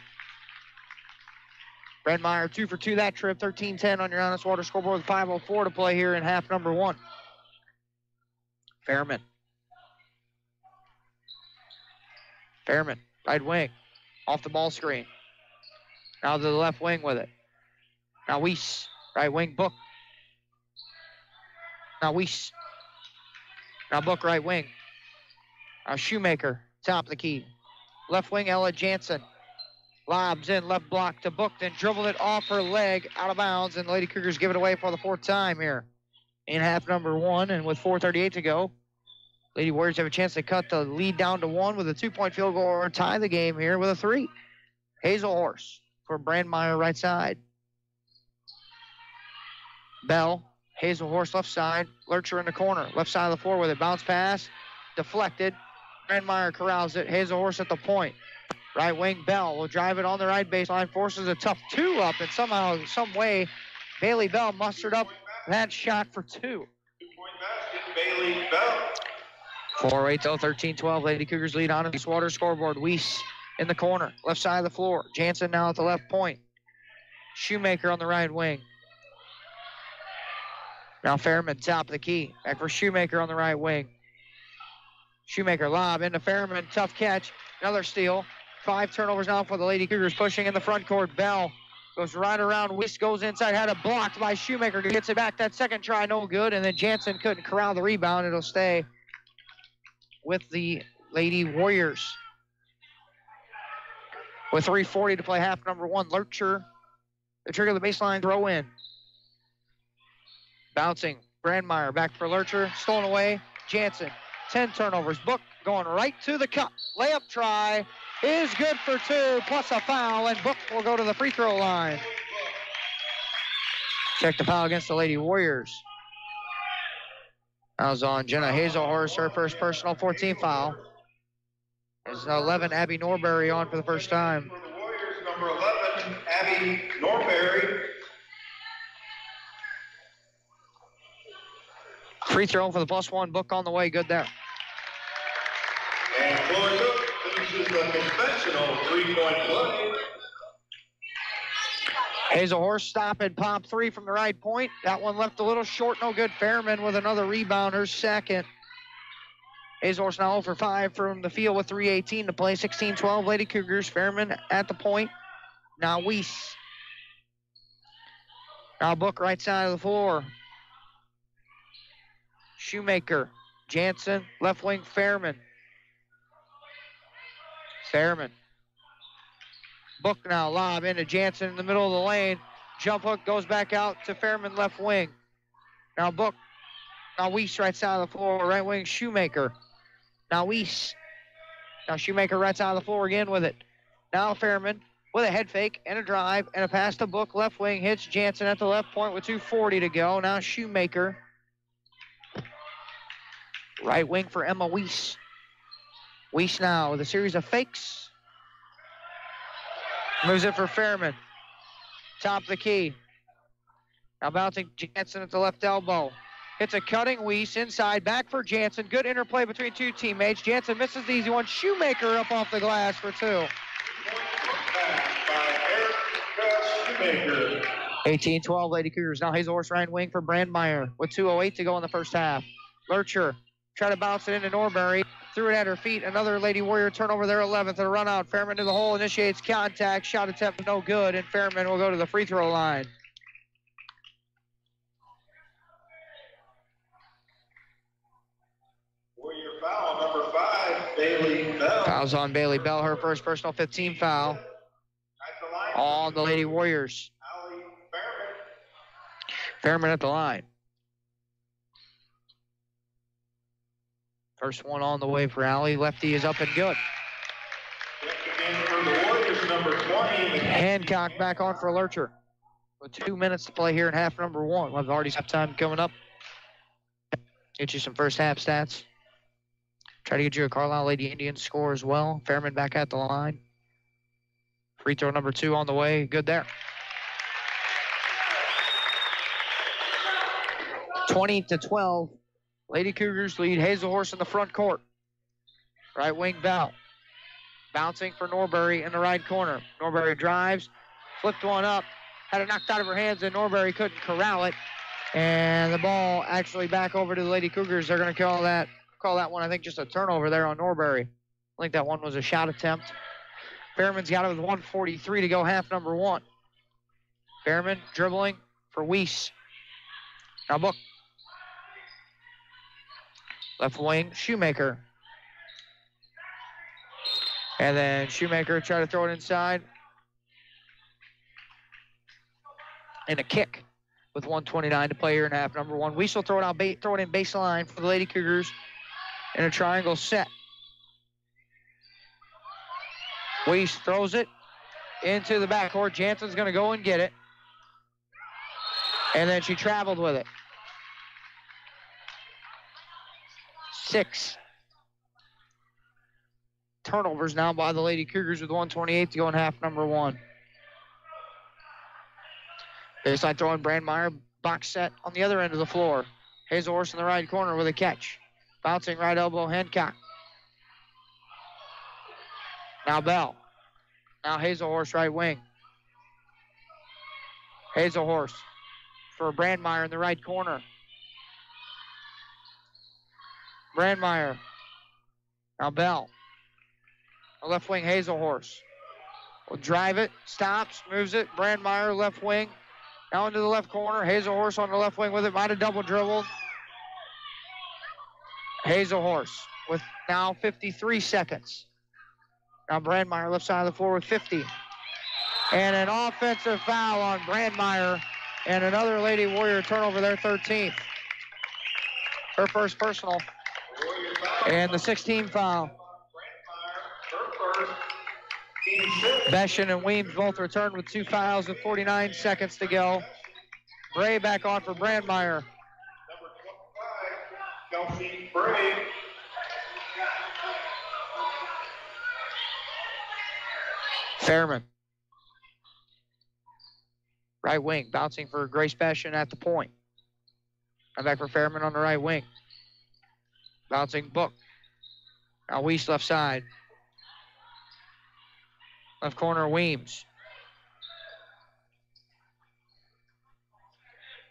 B: Brandmeier 2 for 2 that trip, 13-10 on your honest water scoreboard with 5:04 to play here in half number 1. Fairman, right wing, off the ball screen. Now to the left wing with it. Now Weiss, right wing, Book. Now Weiss. Now Book, right wing. Now Shoemaker, top of the key. Left wing, Ella Jansen. Lobs in, left block to Book, then dribbled it off her leg, out of bounds, and Lady Cougars give it away for the 4th time here in half number 1. And with 4:38 to go, Lady Warriors have a chance to cut the lead down to 1 with a 2-point field goal or tie the game here with a 3. Hazelhorse for Brandmeier right side. Bell, Hazelhorse left side, Lurcher in the corner, left side of the floor with it, bounce pass, deflected. Brandmeier corrals it, Hazelhorse at the point. Right wing, Bell will drive it on the right baseline, forces a tough 2 up, and somehow, some way, Bailey Bell mustered up that shot for 2.
S: 2-point basket, Bailey Bell.
B: 4:08 though, 13-12. Lady Cougars lead on the water scoreboard. Weiss in the corner, left side of the floor. Jansen now at the left point. Shoemaker on the right wing. Now Fairman, top of the key. Back for Shoemaker on the right wing. Shoemaker lob into Fairman, tough catch. Another steal. 5 turnovers now for the Lady Cougars, pushing in the front court. Bell goes right around. Weiss goes inside, had it blocked by Shoemaker. Gets it back. That second try, no good. And then Jansen couldn't corral the rebound. It'll stay with the Lady Warriors. With 3:40 to play half number 1, Lurcher, the trigger of the baseline throw in. Bouncing, Brandmeier back for Lurcher, stolen away. Jansen, 10 turnovers. Book going right to the cup. Layup try is good for 2, plus a foul, and Book will go to the free throw line. Check the foul against the Lady Warriors. That was on Jenna Hazelhorse, her first personal, 14 foul. There's 11, Abby Norberry on for the first time.
S: For the Warriors, number 11, Abby Norberry.
B: Free throw for the +1, Book on the way, good there.
S: And Chloe Cook finishes the conventional 3-point play.
B: Hazelhorse stop and pop 3 from the right point. That one left a little short, no good. Fairman with another rebound, her second. Hazelhorse now 0 for 5 from the field with 3:18 to play. 16-12 Lady Cougars. Fairman at the point. Now Weiss. Now Book right side of the floor. Shoemaker, Jansen, left wing Fairman. Fairman. Book now, lob into Jansen in the middle of the lane. Jump hook goes back out to Fairman left wing. Now Book. Now Weiss right side of the floor, right wing Shoemaker. Now Weiss. Now Shoemaker right side of the floor again with it. Now Fairman with a head fake and a drive and a pass to Book. Left wing hits Jansen at the left point with 2:40 to go. Now Shoemaker. Right wing for Emma Weiss. Weiss now with a series of fakes. Moves it for Fairman. Top of the key. Now bouncing Jansen at the left elbow. Hits a cutting Weiss inside. Back for Jansen. Good interplay between two teammates. Jansen misses the easy one. Shoemaker up off the glass for 2. 18-12 Lady Cougars. Now Hazelhorse right wing for Brandmeier with 2:08 to go in the first half. Lurcher tried to bounce it into Norbury. Threw it at her feet. Another Lady Warrior turnover there, 11th, and a run out. Fairman to the hole, initiates contact. Shot attempt no good, and Fairman will go to the free throw line.
S: Warrior foul, number 5, Bailey Bell.
B: Fouls on Bailey Bell, her first personal 15 foul. On the Lady Warriors. Fairman at the line. First one on the way for Allie. Lefty is up and good.
S: For the Warriors, number 20.
B: Hancock back on for Lurcher. With 2 minutes to play here in half number 1. We'll have already have time coming up. Get you some first half stats. Try to get you a Carlisle Lady Indians score as well. Fairman back at the line. Free throw number 2 on the way. Good there. 20-12. Lady Cougars lead Hazelhorse in the front court. Right wing Bell. Bouncing for Norbury in the right corner. Norbury drives. Flipped one up. Had it knocked out of her hands, and Norbury couldn't corral it. And the ball actually back over to the Lady Cougars. They're going to call that one, I think, just a turnover there on Norbury. I think that one was a shot attempt. Fairman's got it with 1:43 to go, half number 1. Fairman dribbling for Weiss. Now Book. Left wing, Shoemaker. And then Shoemaker tried to throw it inside. And a kick with 1:29 to play here in half number 1. Weiss will throw it in baseline for the Lady Cougars in a triangle set. Weiss throws it into the backcourt. Jansen's going to go and get it. And then she traveled with it. 6 turnovers now by the Lady Cougars with 1:28 to go in half number 1. Baseline throwing Brandmeier, box set on the other end of the floor. Hazelhorse in the right corner with a catch. Bouncing right elbow, Hancock. Now Bell. Now Hazelhorse right wing. Hazelhorse for Brandmeier in the right corner. Brandmeier. Now Bell. The left wing, Hazelhorse. Will drive it, stops, moves it. Brandmeier, left wing. Now into the left corner. Hazelhorse on the left wing with it. Might have double dribbled. Hazelhorse with now 53 seconds. Now Brandmeier, left side of the floor with 50. And an offensive foul on Brandmeier. And another Lady Warrior turnover there, 13th. Her first personal. And the 16 foul. Beshin and Weems both returned with 2 fouls with 49 seconds to go. Bray back on for Brandmeier.
S: Kelsey Bray.
B: Fairman. Right wing, bouncing for Grace Beshin at the point. Now back for Fairman on the right wing. Bouncing Book. Now Weiss left side. Left corner, Weems.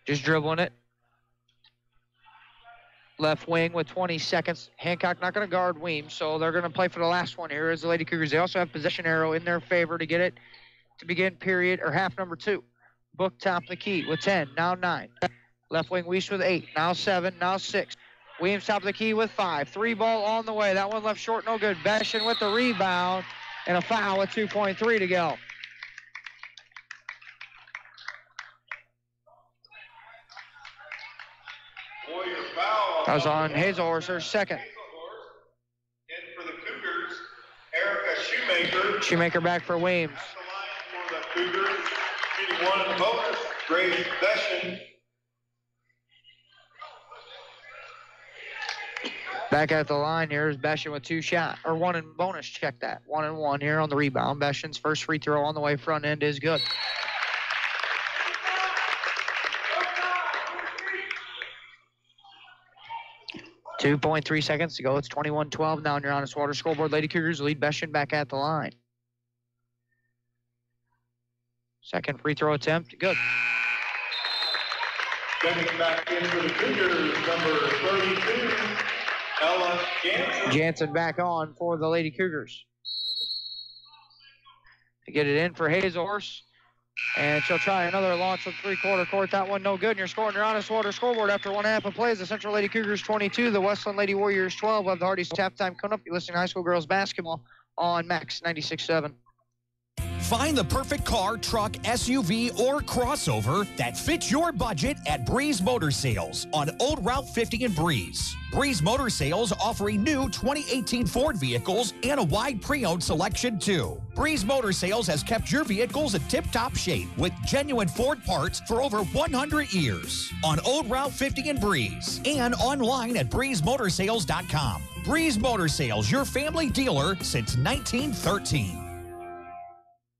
B: Just dribbling it. Left wing with 20 seconds. Hancock not going to guard Weems, so they're going to play for the last one here as the Lady Cougars. They also have possession arrow in their favor to get it to begin period, or half number 2. Book top of the key with 10, now 9. Left wing, Weiss with 8, now 7, now 6. Weems top of the key with 5. 3 ball on the way. That one left short, no good. Beshin with the rebound and a foul with 2.3 to go. That was on Hazelhorse, her second.
S: In for the Cougars, Erica Shoemaker.
B: Shoemaker back for Weems.
S: For the Cougars, shooting one in the bonus, Grace Beshin.
B: Back at the line here is Beshin with 2 shots, or 1 in bonus. Check that. 1 and 1 here on the rebound. Beshin's first free throw on the way front end is good. .3 seconds to go. It's 21-12 now on your Honest Water scoreboard. Lady Cougars lead Beshin back at the line. Second free throw attempt. Good.
S: Stepping back in for the Cougars, number 32, Ella Jansen.
B: Jansen back on for the Lady Cougars. To get it in for Hazelhorse. And she'll try another launch from three-quarter court. That one no good. And you're scoring your Honest Water scoreboard after 1.5 of plays. The Central Lady Cougars 22, the Wesclin Lady Warriors 12. We'll have the Hardy's halftime coming up. You're listening to High School Girls Basketball on Max 96.7.
A: Find the perfect car, truck, SUV, or crossover that fits your budget at Breeze Motor Sales on Old Route 50 in Breeze. Breeze Motor Sales offering new 2018 Ford vehicles and a wide pre-owned selection too. Breeze Motor Sales has kept your vehicles in tip-top shape with genuine Ford parts for over 100 years on Old Route 50 in Breeze and online at breezemotorsales.com. Breeze Motor Sales, your family dealer since 1913.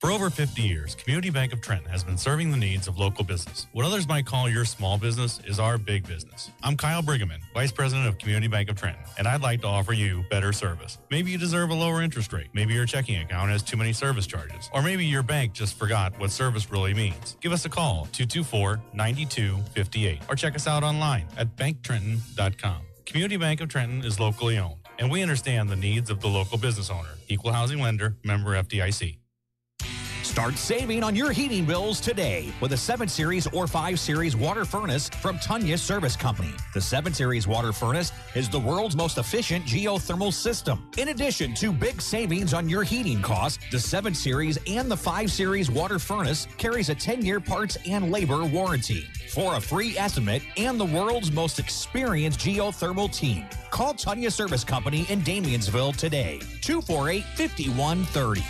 P: For over 50 years, Community Bank of Trenton has been serving the needs of local business. What others might call your small business is our big business. I'm Kyle Brigham, Vice President of Community Bank of Trenton, and I'd like to offer you better service. Maybe you deserve a lower interest rate. Maybe your checking account has too many service charges. Or maybe your bank just forgot what service really means. Give us a call, 224-9258, or check us out online at banktrenton.com. Community Bank of Trenton is locally owned, and we understand the needs of the local business owner. Equal housing lender, member FDIC.
A: Start saving on your heating bills today with a 7 Series or 5 Series water furnace from Tunya Service Company. The 7 Series water furnace is the world's most efficient geothermal system. In addition to big savings on your heating costs, the 7 Series and the 5 Series water furnace carries a 10-year parts and labor warranty. For a free estimate and the world's most experienced geothermal team, call Tunya Service Company in Damiansville today, 248-5130.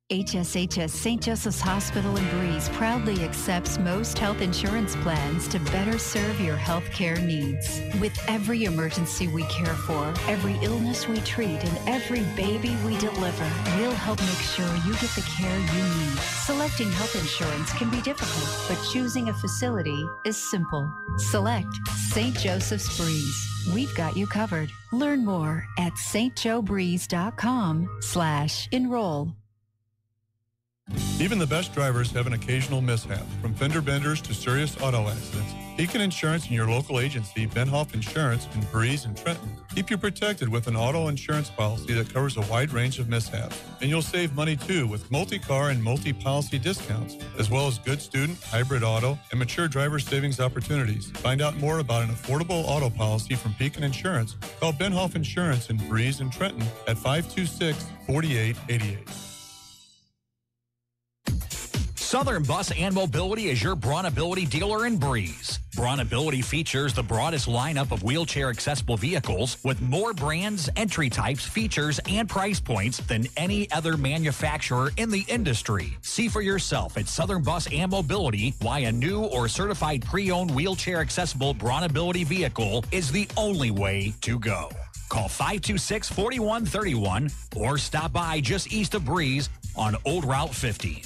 D: HSHS St. Joseph's Hospital in Breeze proudly accepts most health insurance plans to better serve your health care needs. With every emergency we care for, every illness we treat, and every baby we deliver, we'll help make sure you get the care you need. Selecting health insurance can be difficult, but choosing a facility is simple. Select St. Joseph's Breeze. We've got you covered. Learn more at stjoebreeze.com/enroll.
V: Even the best drivers have an occasional mishap, from fender benders to serious auto accidents. Beacon Insurance and your local agency, Benhoff Insurance in Breeze and Trenton, keep you protected with an auto insurance policy that covers a wide range of mishaps. And you'll save money too with multi-car and multi-policy discounts, as well as good student, hybrid auto, and mature driver savings opportunities. Find out more about an affordable auto policy from Beacon Insurance. Call Benhoff Insurance in Breeze and Trenton at 526-4888.
A: Southern Bus and Mobility is your Brawnability dealer in Breeze. Brawnability features the broadest lineup of wheelchair-accessible vehicles with more brands, entry types, features, and price points than any other manufacturer in the industry. See for yourself at Southern Bus and Mobility why a new or certified pre-owned wheelchair-accessible Brawnability vehicle is the only way to go. Call 526-4131 or stop by just east of Breeze on Old Route 50.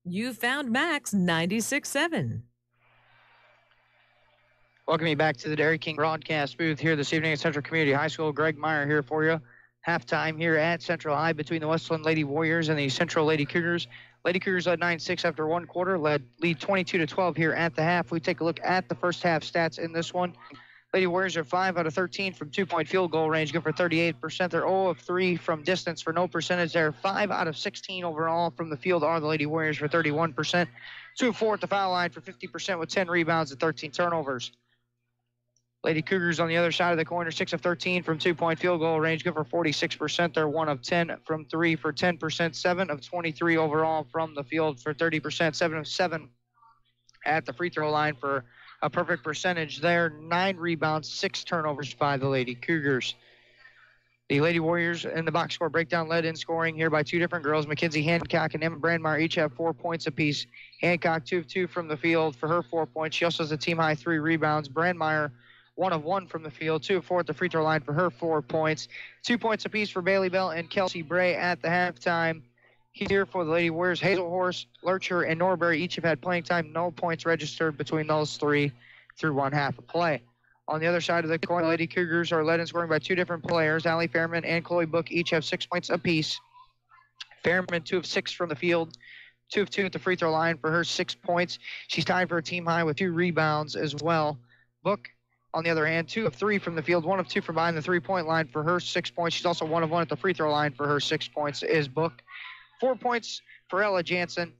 I: You found Max 96.7.
B: Welcome you back to the Dairy King broadcast booth here this evening at Central Community High School. Greg Meyer here for you. Halftime here at Central High between the Wesclin Lady Warriors and the Central Lady Cougars. Lady Cougars led 9-6 after one quarter, lead 22-12 here at the half. We take a look at the first half stats in this one. Lady Warriors are 5 out of 13 from two-point field goal range, good for 38%. They're 0 of 3 from distance for no percentage. They're 5 out of 16 overall from the field are the Lady Warriors for 31%. 2 of 4 at the foul line for 50% with 10 rebounds and 13 turnovers. Lady Cougars on the other side of the coin are 6 of 13 from two-point field goal range, good for 46%. They're 1 of 10 from 3 for 10%. 7 of 23 overall from the field for 30%. 7 of 7 at the free throw line for a perfect percentage there. 9 rebounds, 6 turnovers by the Lady Cougars. The Lady Warriors in the box score breakdown led in scoring here by 2 different girls. Mackenzie Hancock and Emma Brandmeyer each have 4 points apiece. Hancock 2 of 2 from the field for her 4 points. She also has a team-high 3 rebounds. Brandmeyer 1 of 1 from the field, 2 of 4 at the free throw line for her 4 points. 2 points apiece for Bailey Bell and Kelsey Bray at the halftime. Here for the Lady Warriors, Hazelhorst, Lurcher, and Norbury each have had playing time. No points registered between those 3 through 1 half of play. On the other side of the coin, the Lady Cougars are led in scoring by 2 different players. Allie Fairman and Chloe Book each have 6 points apiece. Fairman 2 of 6 from the field, 2 of 2 at the free throw line for her 6 points. She's tied for a team high with 2 rebounds as well. Book, on the other hand, 2 of 3 from the field, 1 of 2 from behind the 3-point line for her 6 points. She's also 1 of 1 at the free throw line for her 6 points is Book. 4 points for Ella Jansen,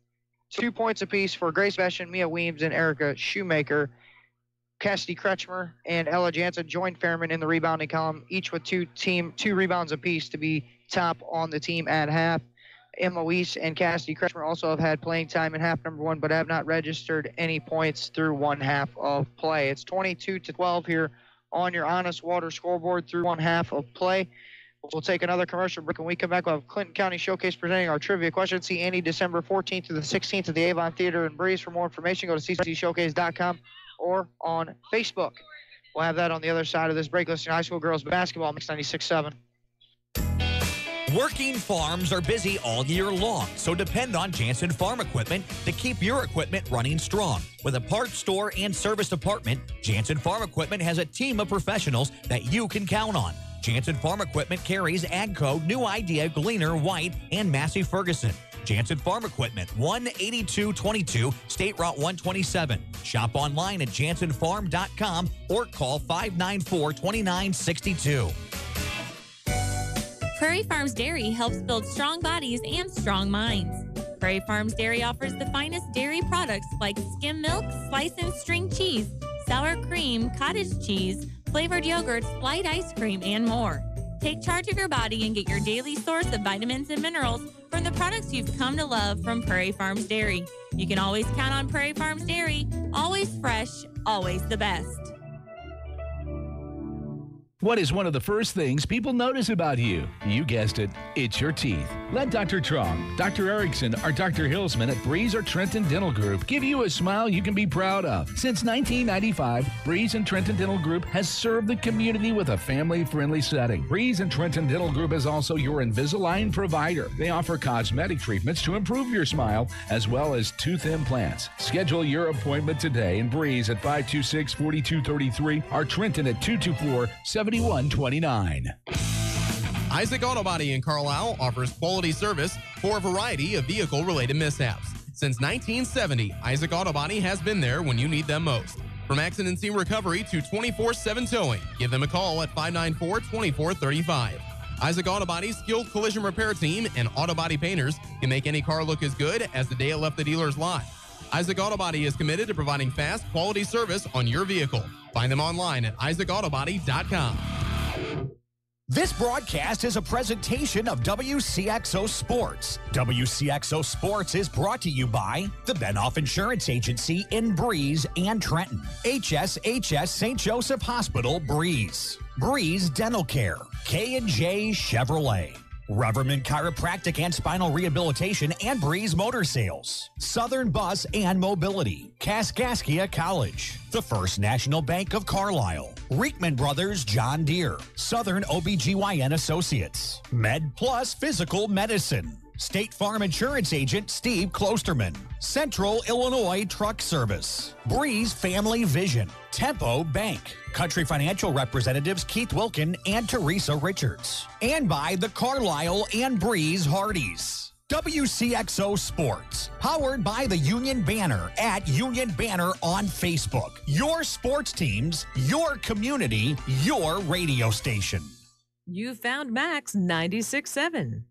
B: 2 points apiece for Grace Veshin, Mia Weems, and Erica Shoemaker. Cassidy Kretschmer and Ella Jansen joined Fairman in the rebounding column, each with 2 rebounds apiece to be top on the team at half. Emma Weiss and Cassidy Kretschmer also have had playing time in half number 1, but have not registered any points through 1 half of play. It's 22-12 here on your Honest Water scoreboard through 1 half of play. We'll take another commercial break. When we come back, we'll have Clinton County Showcase presenting our trivia question. See Andy December 14th through the 16th at the Avon Theater in Breeze. For more information, go to ccshowcase.com or on Facebook. We'll have that on the other side of this break. Listening to high school girls basketball, Mix 96.7.
A: Working farms are busy all year long, so depend on Jansen Farm Equipment to keep your equipment running strong. With a parts store and service department, Jansen Farm Equipment has a team of professionals that you can count on. Jansen Farm Equipment carries AGCO, New Idea, Gleaner, White, and Massey Ferguson. Jansen Farm Equipment, 18222 State Route 127. Shop online at jansenfarm.com or call 594-2962.
C: Prairie Farms Dairy helps build strong bodies and strong minds. Prairie Farms Dairy offers the finest dairy products like skim milk, slice and string cheese, sour cream, cottage cheese, flavored yogurts, light ice cream, and more. Take charge of your body and get your daily source of vitamins and minerals from the products you've come to love from Prairie Farms Dairy. You can always count on Prairie Farms Dairy. Always fresh, always the best.
N: What is one of the first things people notice about you? You guessed it, it's your teeth. Let Dr. Trong, Dr. Erickson, or Dr. Hillsman at Breeze or Trenton Dental Group give you a smile you can be proud of. Since 1995, Breeze and Trenton Dental Group has served the community with a family-friendly setting. Breeze and Trenton Dental Group is also your Invisalign provider. They offer cosmetic treatments to improve your smile, as well as tooth implants. Schedule your appointment today in Breeze at 526-4233 or Trenton at 224-7129.
U: Isaac Auto Body in Carlisle offers quality service for a variety of vehicle-related mishaps. Since 1970, Isaac Auto Body has been there when you need them most. From accident scene recovery to 24/7 towing, give them a call at 594-2435. Isaac Auto Body's skilled collision repair team and auto body painters can make any car look as good as the day it left the dealer's lot. Isaac Auto Body is committed to providing fast, quality service on your vehicle. Find them online at isaacautobody.com.
A: This broadcast is a presentation of Wcxo Sports. Wcxo Sports is brought to you by the Benoff Insurance Agency in Breeze and Trenton. HSHS St. Joseph Hospital, Breeze. Breeze Dental Care. K&J Chevrolet. Reverman Chiropractic and Spinal Rehabilitation and Breeze Motor Sales. Southern Bus and Mobility. Kaskaskia College. The First National Bank of Carlisle. Reekman Brothers John Deere. Southern OBGYN Associates. Med Plus Physical Medicine. State Farm Insurance Agent Steve Klosterman. Central Illinois Truck Service. Breeze Family Vision. Tempo Bank. Country Financial Representatives Keith Wilkin and Teresa Richards. And by the Carlisle and Breeze Hardys. WCXO Sports, powered by the Union Banner at Union Banner on Facebook. Your sports teams, your community, your radio station.
I: You found Max 96.7.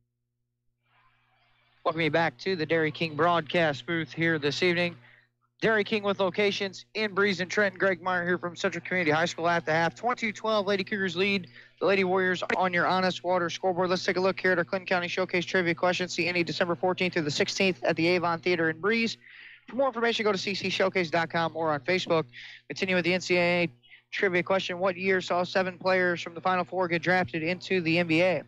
B: Welcome you back to the Dairy King broadcast booth here this evening. Dairy King with locations in Breeze and Trenton. Greg Meyer here from Central Community High School at the half. 22-12, Lady Cougars lead the Lady Warriors on your Honest Water scoreboard. Let's take a look here at our Clinton County Showcase trivia question. See any December 14th through the 16th at the Avon Theater in Breeze. For more information, go to ccshowcase.com or on Facebook. Continue with the NCAA trivia question. What year saw 7 players from the Final Four get drafted into the NBA?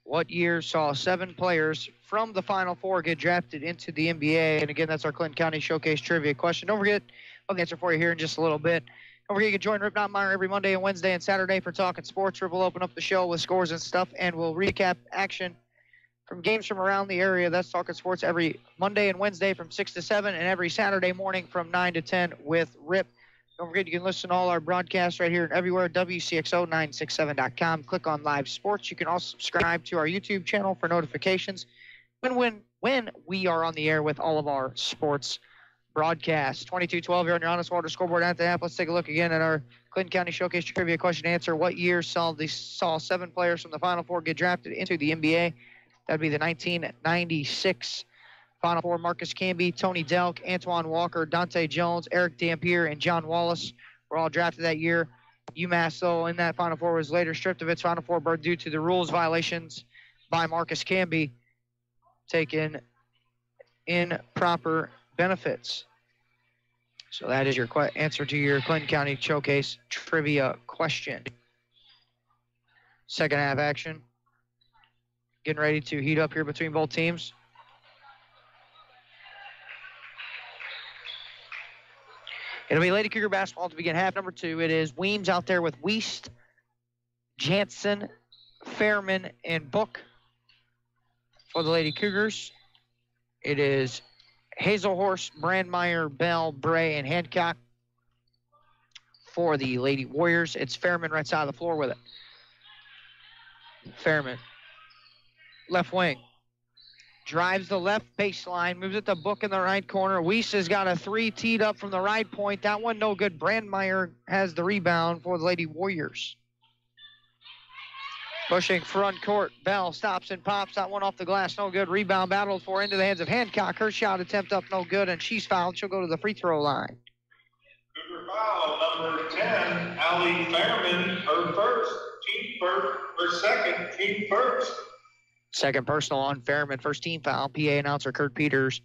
B: What year saw 7 players from the Final Four get drafted into the NBA? And again, that's our Clinton County Showcase trivia question. Don't forget, I'll answer for you here in just a little bit. Don't forget, you can join Rip Notmeyer every Monday and Wednesday and Saturday for Talking Sports. Rip will open up the show with scores and stuff, and we'll recap action from games from around the area. That's Talking Sports every Monday and Wednesday from 6 to 7, and every Saturday morning from 9 to 10 with Rip. Don't forget, you can listen to all our broadcasts right here and everywhere, Wcxo967.com. Click on Live Sports. You can also subscribe to our YouTube channel for notifications when we are on the air with all of our sports broadcasts. 22-12 here on your Honest Water scoreboard at the app. Let's take a look again at our Clinton County Showcase trivia question answer. What year saw 7 players from the Final Four get drafted into the NBA? That'd be the 1996 Final Four. Marcus Camby, Tony Delk, Antoine Walker, Dante Jones, Eric Dampier, and John Wallace were all drafted that year. UMass, though, in that Final Four was later stripped of its Final Four berth due to the rules violations by Marcus Camby, taking improper benefits. So that is your answer to your Clinton County Showcase trivia question. Second half action. Getting ready to heat up here between both teams. It'll be Lady Cougar basketball to begin half number 2. It is Weems out there with Wiest, Jansen, Fairman, and Book for the Lady Cougars. It is Hazelhorse, Brandmeier, Bell, Bray, and Hancock for the Lady Warriors. It's Fairman right side of the floor with it. Fairman, left wing. Drives the left baseline, moves it to Book in the right corner. Weiss has got a 3 teed up from the right point. That one no good. Brandmeier has the rebound for the Lady Warriors. Pushing front court. Bell stops and pops. That one off the glass. No good. Rebound battled for into the hands of Hancock. Her shot attempt up no good, and she's fouled. She'll go to the free throw line.
S: Cougar foul number 10, Allie Fairman, her first, team first, her second, team first.
B: Second personal on Fairman. First team foul. PA announcer Kurt Peters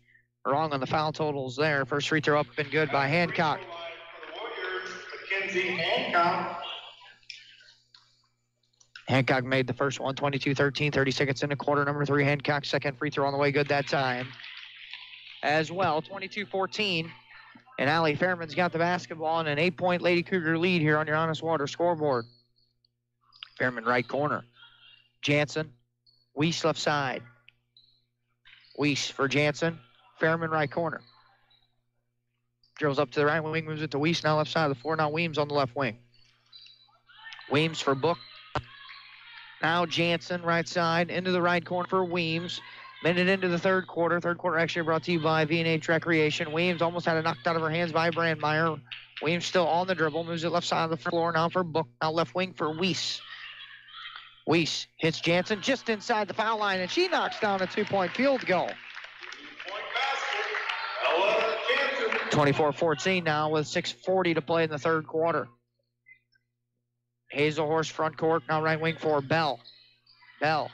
B: wrong on the foul totals there. First free throw up and good by Hancock.
S: Mackenzie Hancock.
B: Hancock made the first one, 22-13, 30 seconds in the quarter. Number 3, Hancock, second free throw on the way, good that time. As well, 22-14. And Allie Fairman's got the basketball and an 8-point Lady Cougar lead here on your Honest Water scoreboard. Fairman right corner. Jansen, Weiss left side. Weiss for Jansen. Fairman right corner. Drills up to the right wing, moves it to Weiss, now left side of the floor. Now Weems on the left wing. Weems for Book. Now Jansen, right side, into the right corner for Weems. Minute into the third quarter. Third quarter actually brought to you by V&H Recreation. Weems almost had it knocked out of her hands by Brandmeier. Weems still on the dribble, moves it left side of the floor now for Book. Now left wing for Weiss. Weiss hits Jansen just inside the foul line, and she knocks down a 2-point field goal. 24-14 now with 6:40 to play in the third quarter. Hazelhorse front court, now right wing for Bell. Bell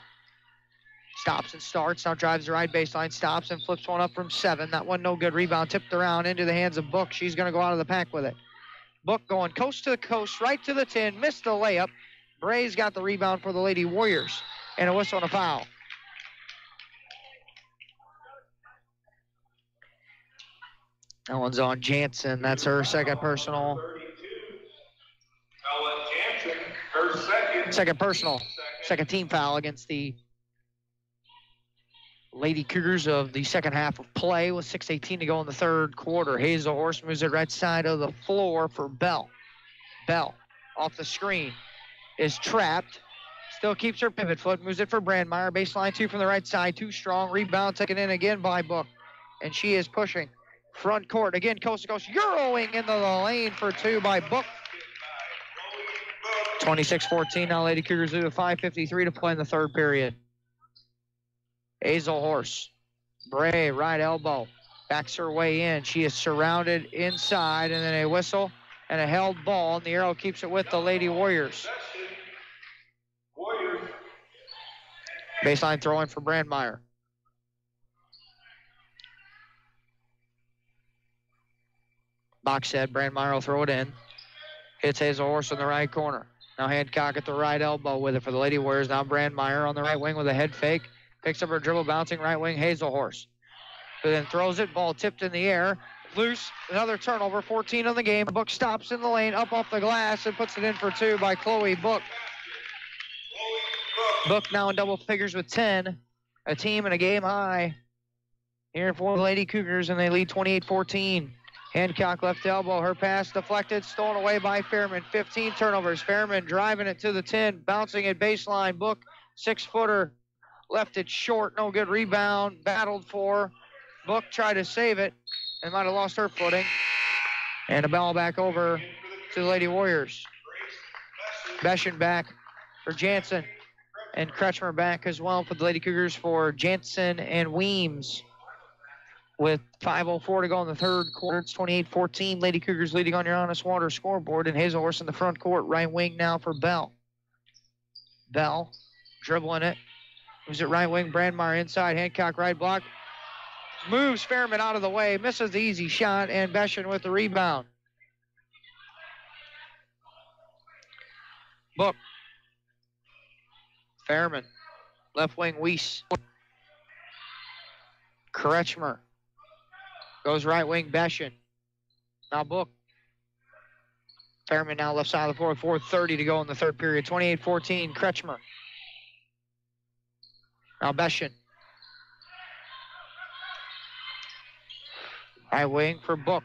B: stops and starts, now drives the right baseline, stops and flips one up from 7. That one no good. Rebound tipped around into the hands of Book. She's going to go out of the pack with it. Book going coast to coast, right to the 10, missed the layup. Bray's got the rebound for the Lady Warriors, and a whistle and a foul. That one's on Jansen. That's her second personal.
S: Jansen, her
B: Second personal. Second team foul against the Lady Cougars of the second half of play with 6:18 to go in the third quarter. Hazelhorse moves it right side of the floor for Bell. Bell off the screen is trapped. Still keeps her pivot foot. Moves it for Brandmeier. Baseline 2 from the right side. Too strong. Rebound taken in again by Book. And she is pushing. Front court again, coast to coast. Euroing into the lane for 2 by Book. 26-14 now. Lady Cougars lead with 5:53 to play in the third period. Hazelhorse. Bray, right elbow. Backs her way in. She is surrounded inside, and then a whistle and a held ball, and the arrow keeps it with the Lady Warriors. Baseline throw in for Brandmeier. Box set, Brandmeyer will throw it in. Hits Hazel Horse in the right corner. Now Hancock at the right elbow with it for the Lady Warriors. Now Brandmeyer on the right wing with a head fake. Picks up her dribble, bouncing right wing, Hazel Horse. Who then throws it, ball tipped in the air. Loose, another turnover, 14 on the game. Book stops in the lane, up off the glass, and puts it in for 2 by Chloe Book. Book now in double figures with 10. A team and a game high here for the Lady Cougars, and they lead 28-14. Hancock left elbow, her pass deflected, stolen away by Fairman. 15 turnovers. Fairman driving it to the 10, bouncing at baseline. Book, 6-footer, left it short, no good rebound, battled for. Book tried to save it and might have lost her footing. And a ball back over to the Lady Warriors. Beschen back for Jansen. And Kretschmer back as well for the Lady Cougars for Jansen and Weems. With 5:04 to go in the third quarter, it's 28-14. Lady Cougars leading on your Honest Water scoreboard. And Hazel Horse in the front court, right wing now for Bell. Bell dribbling it. Moves it right wing, Brandmeyer inside, Hancock right block. Moves Fairman out of the way, misses the easy shot, and Beschen with the rebound. Book. Fairman. Left wing, Weiss. Kretschmer. Goes right wing, Beschen. Now Book. Fairman now left side of the floor, 4:30 to go in the third period. 28-14, Kretschmer. Now Beschen. Right wing for Book.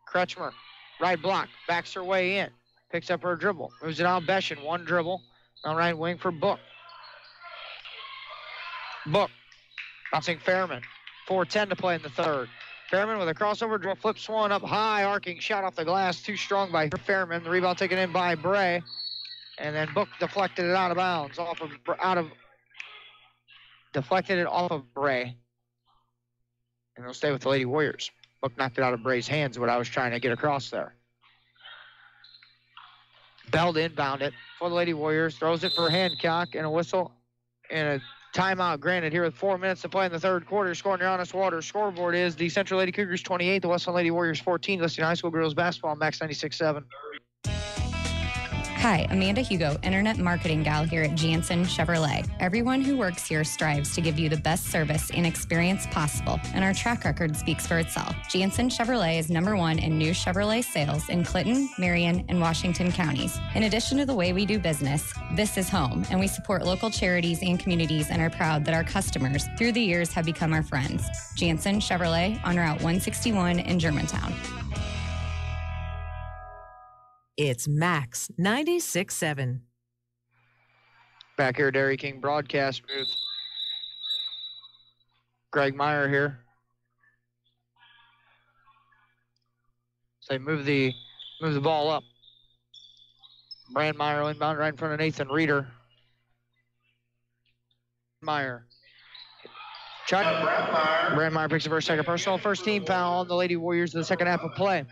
B: Kretschmer. Right block. Backs her way in. Picks up her dribble. Moves it on Beschen. One dribble. Now right wing for Book. Book. Bouncing Fairman. 4:10 to play in the third. Fairman with a crossover dribble. Flips one up high. Arcing shot off the glass. Too strong by Fairman. The rebound taken in by Bray. And then Book deflected it out of bounds. Deflected it off of Bray. And they'll stay with the Lady Warriors. Book knocked it out of Bray's hands, what I was trying to get across there. Bell to inbound it for the Lady Warriors. Throws it for Hancock, and a whistle and a timeout granted here with 4 minutes to play in the third quarter. Scoring your Honest Water scoreboard is the Central Lady Cougars 28, the Wesclin Lady Warriors 14. Listing high school girls basketball, Max 96.7.
E: Hi, Amanda Hugo, Internet Marketing Gal here at Jansen Chevrolet. Everyone who works here strives to give you the best service and experience possible, and our track record speaks for itself. Jansen Chevrolet is #1 in new Chevrolet sales in Clinton, Marion, and Washington counties. In addition to the way we do business, this is home, and we support local charities and communities and are proud that our customers, through the years, have become our friends. Jansen Chevrolet on Route 161 in Germantown.
I: It's Max 96.7.
B: Back here, Dairy King broadcast booth. Greg Meyer here. So they move the ball up. Brandmeyer inbound right in front of Nathan Reeder. Meyer. Brandmeyer picks up her second personal. First team foul on the Lady Warriors in the second half of play.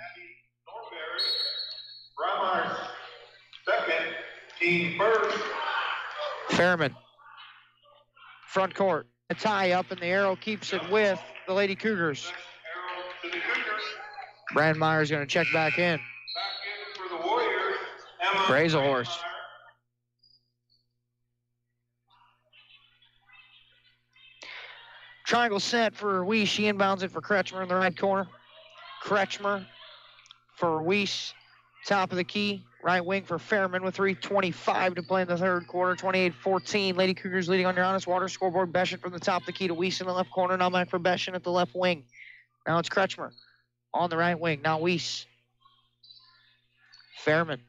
S: Second, team first.
B: Fairman. Front court. A tie up, and the arrow keeps it with the Lady Cougars. Brandmeyer's going to check back in.
S: For the Warriors,
B: for Hazel Horse. Triangle set for Weiss. She inbounds it for Kretschmer in the right corner. Kretschmer for Weiss. Top of the key. Right wing for Fairman with 3:25 to play in the third quarter. 28-14. Lady Cougars leading on your Honest Water scoreboard. Beschen from the top of the key to Weiss in the left corner. Now back for Beschen at the left wing. Now it's Kretschmer on the right wing. Now Weiss. Fairman.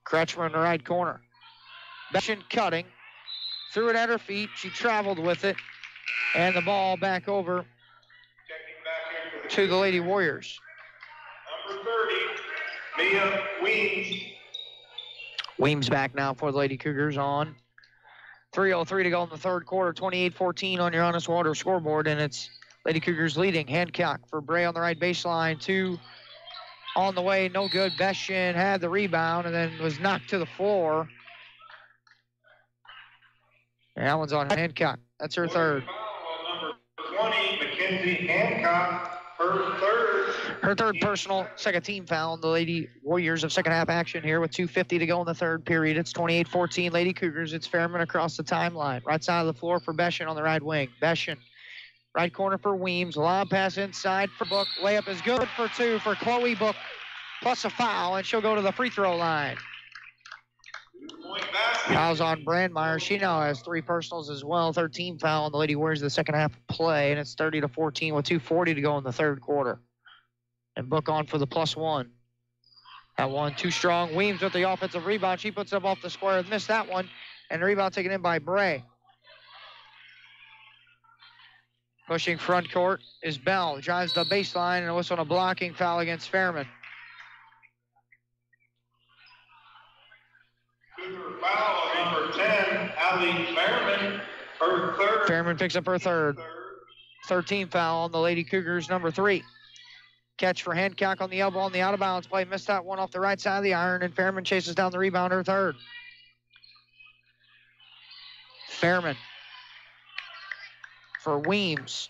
B: Kretschmer in the right corner. Beschen cutting. Threw it at her feet. She traveled with it. And the ball back over to the Lady Warriors.
S: Number 30, Mia Weems.
B: Weems back now for the Lady Cougars on 3:03 to go in the third quarter. 28-14 on your Honest Water scoreboard, and it's Lady Cougars leading. Hancock for Bray on the right baseline. 2 on the way, no good. Beschen had the rebound and then was knocked to the floor. And that one's on Hancock. That's her third.
S: Number 20, Mackenzie Hancock.
B: Her third personal, second team foul on the Lady Warriors of second half action here with 2:50 to go in the third period. It's 28-14 Lady Cougars. It's Fairman across the timeline. Right side of the floor for Beschen on the right wing. Beschen, right corner for Weems. Lob pass inside for Book. Layup is good for two for Chloe Book, plus a foul, and she'll go to the free throw line. Foul's on Brandmeier. She now has three personals as well. 13 foul on the Lady Warriors in the second half of play, and it's 30-14 with 2:40 to go in the third quarter. And Book on for the plus one. That one too strong. Weems with the offensive rebound. She puts it up off the square. Missed that one, and the rebound taken in by Bray. Pushing front court is Bell. Drives the baseline, and a whistle on a blocking foul against Fairman.
S: Foul number 10, Allie Fairman, her third.
B: Fairman picks up her third. 13 foul on the Lady Cougars, number 3. Catch for Hancock on the elbow on the out-of-bounds play. Missed that one off the right side of the iron, and Fairman chases down the rebound, her third. Fairman for Weems.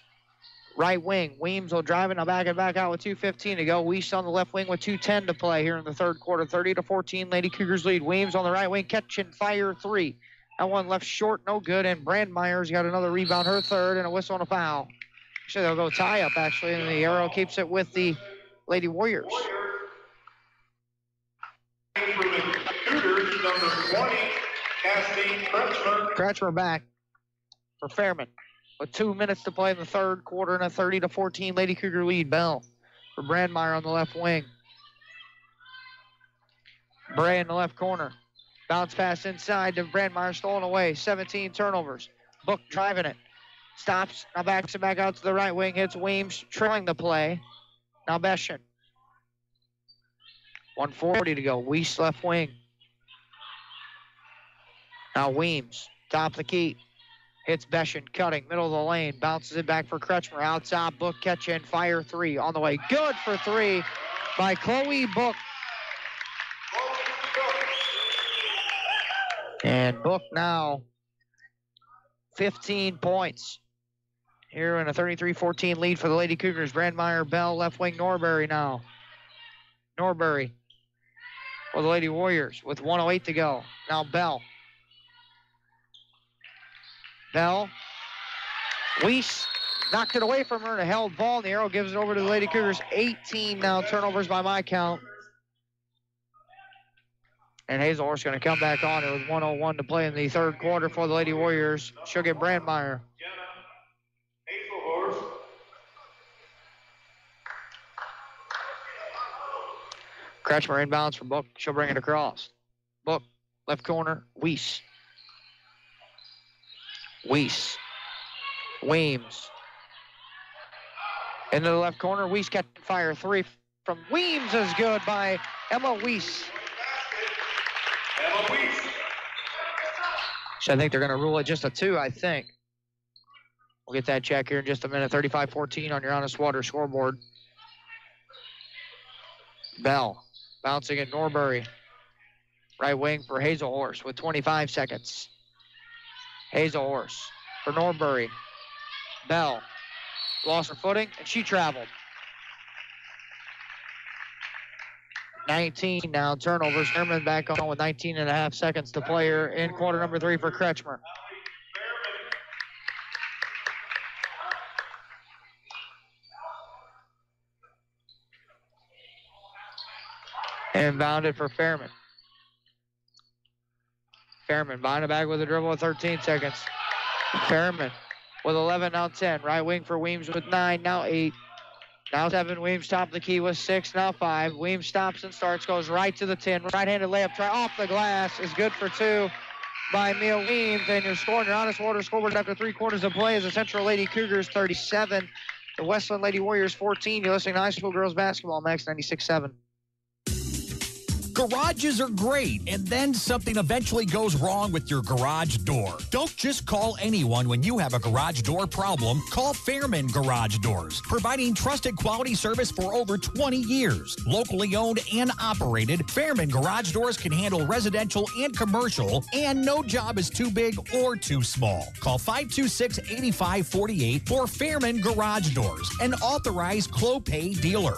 B: Right wing. Weems will drive it now back and back out with 2:15 to go. Weiss on the left wing with 2:10 to play here in the third quarter. 30-14, Lady Cougars lead. Weems on the right wing, catch and fire three. That one left short, no good, and Brandmeier's got another rebound, her third, and a whistle on a foul. Actually, they'll go tie up, actually, and the arrow keeps it with the Lady Warriors.
S: For the Cougars, number 20, Cassidy Kretschmer.
B: Kretschmer back for Fairman. With 2 minutes to play in the third quarter and a 30-14 Lady Cougar lead. Bell for Brandmeier on the left wing. Bray in the left corner. Bounce pass inside to Brandmeier, stolen away. 17 turnovers. Book driving it. Stops. Now backs it back out to the right wing. Hits Weems, trailing the play. Now Beschen. 1:40 to go. Weiss left wing. Now Weems, top of the key. Hits Beschen, cutting, middle of the lane. Bounces it back for Kretschmer. Outside, Book, catch and fire three. On the way, good for three by Chloe Book. And Book now 15 points. Here in a 33-14 lead for the Lady Cougars. Brandmeier, Bell, left wing, Norbury now. Norbury for the Lady Warriors with 1:08 to go. Now Bell. Bell. Weiss knocked it away from her and a held ball, and the arrow gives it over to the Lady Cougars. 18 now turnovers by my count. And Hazelhorst going to come back on it with 1:01 to play in the third quarter for the Lady Warriors. She'll get Brandmeier. Kretschmer inbounds for Book. She'll bring it across. Book, left corner, Weiss. Weiss. Weems. Into the left corner. Weiss catch and fire three from Weems is good by Emma Weiss. So I think they're going to rule it just a 2, I think. We'll get that check here in just a minute. 35-14 on your Honest Water scoreboard. Bell bouncing at Norbury. Right wing for Hazelhorst with 25 seconds. Hazelhorst for Norbury. Bell lost her footing, and she traveled. 19 now turnovers. Nerman back on with 19.5 seconds to play here in quarter number 3 for Kretschmer. Inbounded for Fairman. Fairman behind the back with a dribble with 13 seconds. Fairman with 11, now 10. Right wing for Weems with 9, now 8. Now 7. Weems top of the key with 6, now 5. Weems stops and starts, goes right to the 10. Right-handed layup try off the glass is good for 2 by Mia Weems. And you're scoring your Honest Water scoreboard after 3 quarters of play as the Central Lady Cougars 37. The Wesclin Lady Warriors 14. You're listening to High School Girls Basketball, Max 96.7.
A: Garages are great, and then something eventually goes wrong with your garage door. Don't just call anyone when you have a garage door problem. Call Fairman Garage Doors, providing trusted quality service for over 20 years. Locally owned and operated, Fairman Garage Doors can handle residential and commercial, and no job is too big or too small. Call 526-8548 for Fairman Garage Doors, an authorized Clopay dealer.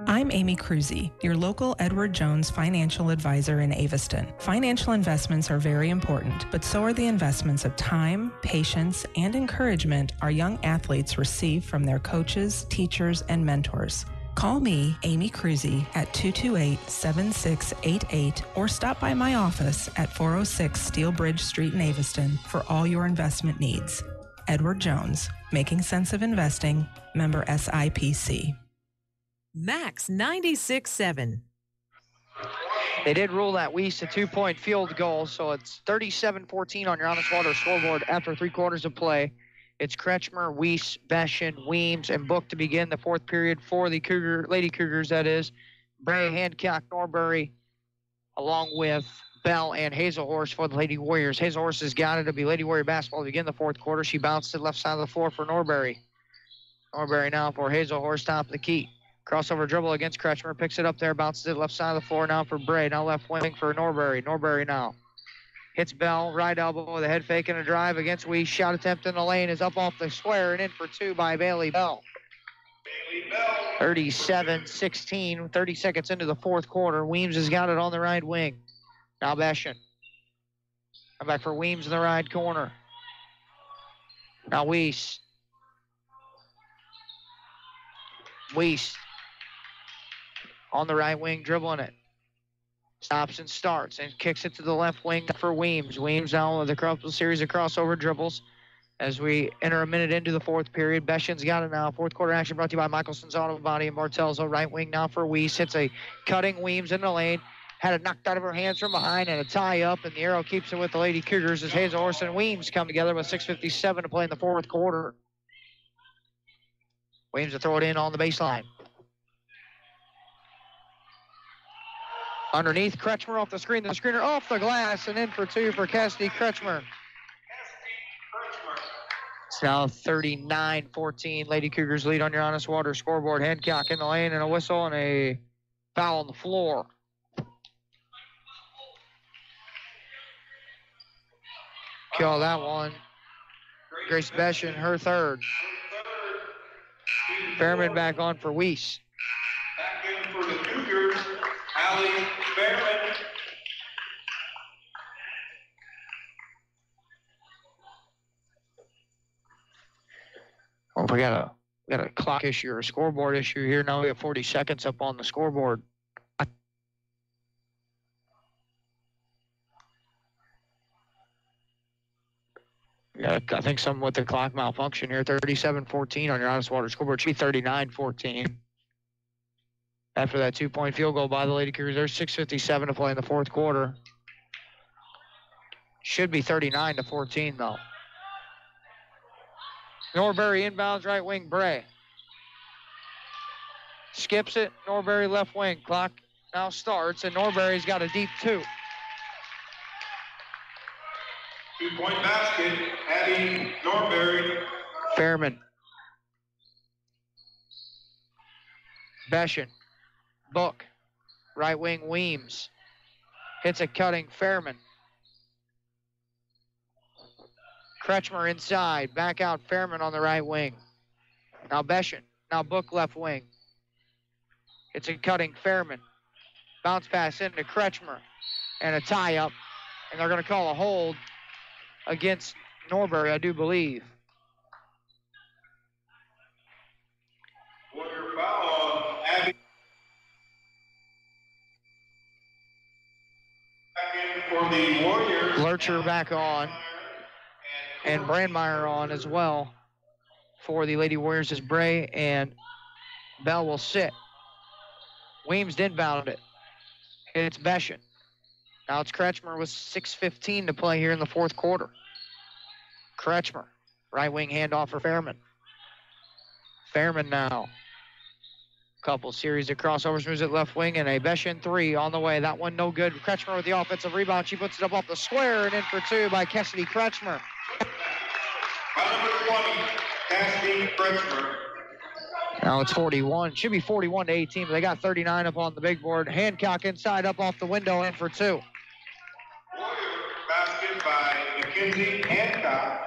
F: I'm Amy Cruzy, your local Edward Jones financial advisor in Aviston. Financial investments are very important, but so are the investments of time, patience, and encouragement our young athletes receive from their coaches, teachers, and mentors. Call me, Amy Cruzy, at 228-7688 or stop by my office at 406 Steel Bridge Street in Aviston for all your investment needs. Edward Jones, making sense of investing, member SIPC.
I: Max 96.7.
B: They did rule that Weiss a 2-point field goal, so it's 37-14 on your Honest Water scoreboard after 3 quarters of play. It's Kretschmer, Weiss, Beshin, Weems, and Book to begin the fourth period for the Lady Cougars, that is. Bray, Hancock, Norbury, along with Bell and Hazelhorse for the Lady Warriors. Hazelhorse has got it to be Lady Warrior basketball to begin the fourth quarter. She bounced to the left side of the floor for Norbury. Norbury now for Hazelhorse, top of the key. Crossover dribble against Kretschmer, picks it up there, bounces it left side of the floor now for Bray. Now left wing for Norbury. Norbury now hits Bell, right elbow with a head fake and a drive against Weiss. Shot attempt in the lane is up off the square and in for 2 by Bailey Bell. 37-16, 30 seconds into the fourth quarter. Weems has got it on the right wing. Now Beshin. Come back for Weems in the right corner. Now Weiss. Weiss on the right wing, dribbling it. Stops and starts and kicks it to the left wing for Weems. Weems now with a series of crossover dribbles as we enter a minute into the fourth period. Beshin's got it now. Fourth quarter action brought to you by Michelson's Auto Body and Martelzo. Right wing now for Weiss. Hits a cutting Weems in the lane. Had it knocked out of her hands from behind and a tie up, and the arrow keeps it with the Lady Cougars as Hazelhorse and Weems come together with 6:57 to play in the fourth quarter. Weems to throw it in on the baseline. Underneath, Kretschmer off the screen. The screener off the glass and in for 2 for Cassidy Kretschmer. It's now 39-14. Lady Cougars lead on your Honest Water scoreboard. Hancock in the lane and a whistle and a foul on the floor. Call that one. Grace Beshin, her third. Fairman back on for Weiss.
S: Back in for the Cougars, Allie Fairman.
B: Well, we got a clock issue or a scoreboard issue here. Now we have 40 seconds up on the scoreboard. Yeah, I think something with the clock malfunction here. 37-14 on your Honest Water scoreboard. It should be 39-14. After that 2-point field goal by the Lady Cougars, there's 6:57 to play in the fourth quarter. Should be 39-14 though. Norbury inbounds, right wing, Bray. Skips it, Norbury left wing. Clock now starts, and Norbury's got a deep 2.
S: 2-point basket, Addie Norbury.
B: Fairman. Beshin. Book. Right wing, Weems. Hits a cutting, Fairman. Kretschmer inside. Back out, Fairman on the right wing. Now Beshin. Now Book left wing. It's a cutting, Fairman. Bounce pass into Kretschmer. And a tie up. And they're going to call a hold against Norbury, I do believe.
S: Warrior foul on Abby. Back in for the Warriors.
B: Lurcher back on. And Brandmeier on as well for the Lady Warriors as Bray and Bell will sit. Weems inbound it. It's Beshin. Now it's Kretschmer with 6:15 to play here in the fourth quarter. Kretschmer, right wing handoff for Fairman. Fairman now. Couple series of crossovers, moves it left wing, and a Beshin 3 on the way. That one no good. Kretschmer with the offensive rebound. She puts it up off the square and in for 2 by Cassidy Kretschmer.
S: By number 20, Cassidy Kretschmer.
B: Now it's 41. Should be 41 to 18, but they got 39 up on the big board. Hancock inside, up off the window, in for 2.
S: Warrior basket by Mackenzie Hancock.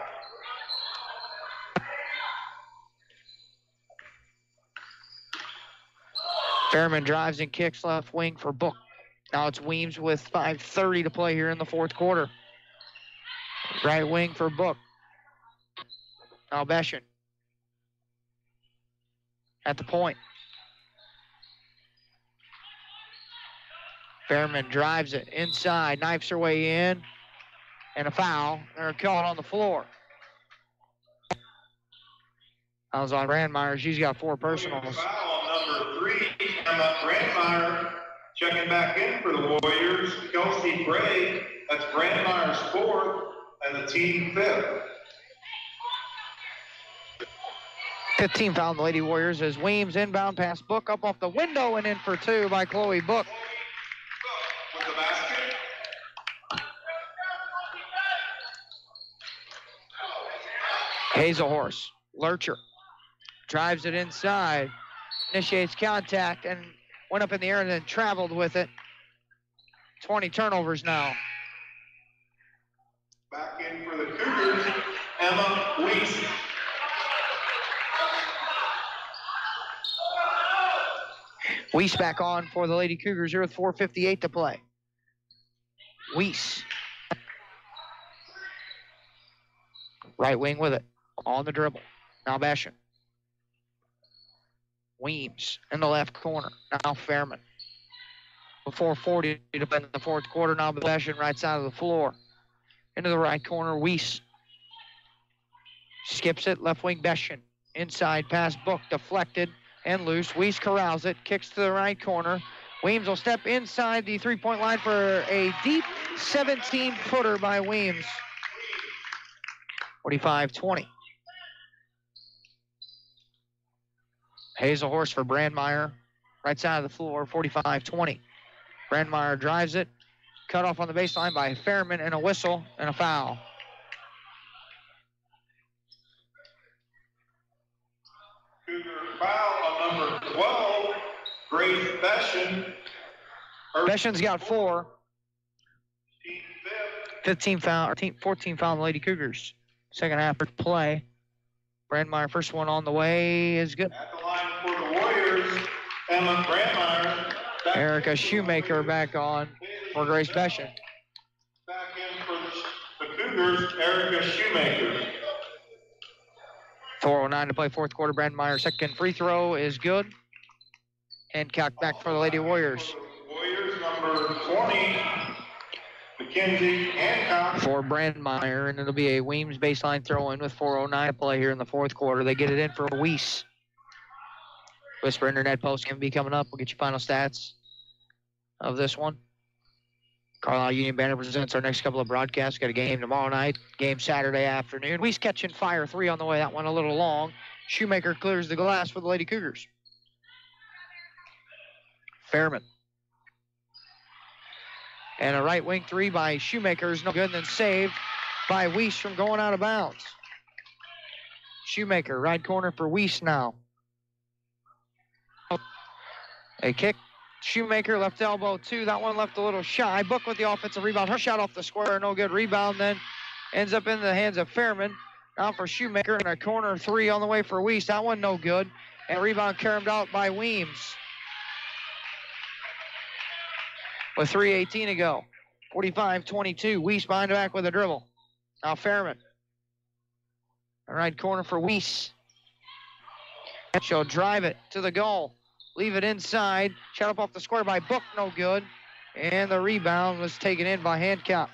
B: Fairman drives and kicks left wing for Book. Now it's Weems with 5:30 to play here in the fourth quarter. Right wing for Book. Now Beshin at the point. Fairman drives it inside, knifes her way in, and a foul. They're caught on the floor. Fouls on Brandmeier. She's got 4 personals.
S: Foul number 3, Emma Brandmeier. Checking back in for the Warriors, Kelsey Gray. That's Brandmeier's 4th and the team 5th.
B: 15 foul on the Lady Warriors as Weems inbound pass Book up off the window and in for 2 by Chloe Book.
S: With the basket.
B: Hazelhorse, Lurcher, drives it inside, initiates contact, and went up in the air and then traveled with it. 20 turnovers now.
S: Back in for the Cougars, Emma Weiss.
B: Weiss back on for the Lady Cougars here with 4:58 to play. Weiss. Right wing with it. On the dribble. Now Bashan. Weems in the left corner. Now Fairman. Before 40 to play in the fourth quarter. Now Bashan right side of the floor. Into the right corner. Weiss. Skips it. Left wing Bashan. Inside pass Book. Deflected and loose. Weiss corrals it. Kicks to the right corner. Weems will step inside the three-point line for a deep 17-footer by Weems. 45-20. Hazelhorse for Brandmeier. Right side of the floor, 45-20. Brandmeier drives it. Cut off on the baseline by Fairman, and a whistle and a foul.
S: Cougar foul on number 12, Grace Beshin.
B: Beshin's got 4. 15 foul, or 14 foul on the Lady Cougars. Second half play. Brandmeier, first one on the way is good.
S: At the line for the Warriors, Emma Brandmeier.
B: Erica Shoemaker back on for Grace Beshin.
S: Back in for the Cougars, Erica Shoemaker.
B: 4:09 to play fourth quarter. Brandmeier second free throw is good. Hancock back for the Lady Warriors.
S: Warriors number 20, Mackenzie Hancock.
B: For Brandmeier, and it'll be a Weems baseline throw in with 4:09 to play here in the fourth quarter. They get it in for Weiss. Whisper Internet post can be coming up. We'll get you final stats of this one. Carlisle Union Banner presents our next couple of broadcasts. Got a game tomorrow night, game Saturday afternoon. Weiss catching fire 3 on the way. That one a little long. Shoemaker clears the glass for the Lady Cougars. Fairman. And a right wing 3 by Shoemaker is no good, and then saved by Weiss from going out of bounds. Shoemaker, right corner for Weiss now. A kick. Shoemaker, left elbow 2. That one left a little shy. Book with the offensive rebound. Her shot off the square, no good. Rebound then ends up in the hands of Fairman. Now for Shoemaker, and a corner 3 on the way for Weiss. That one no good. And rebound carried out by Weems. With 3:18 to go. 45-22. Weiss behind the back with a dribble. Now Fairman. Right corner for Weiss. She'll drive it to the goal. Leave it inside. Shot up off the square by Book, no good. And the rebound was taken in by Hancock.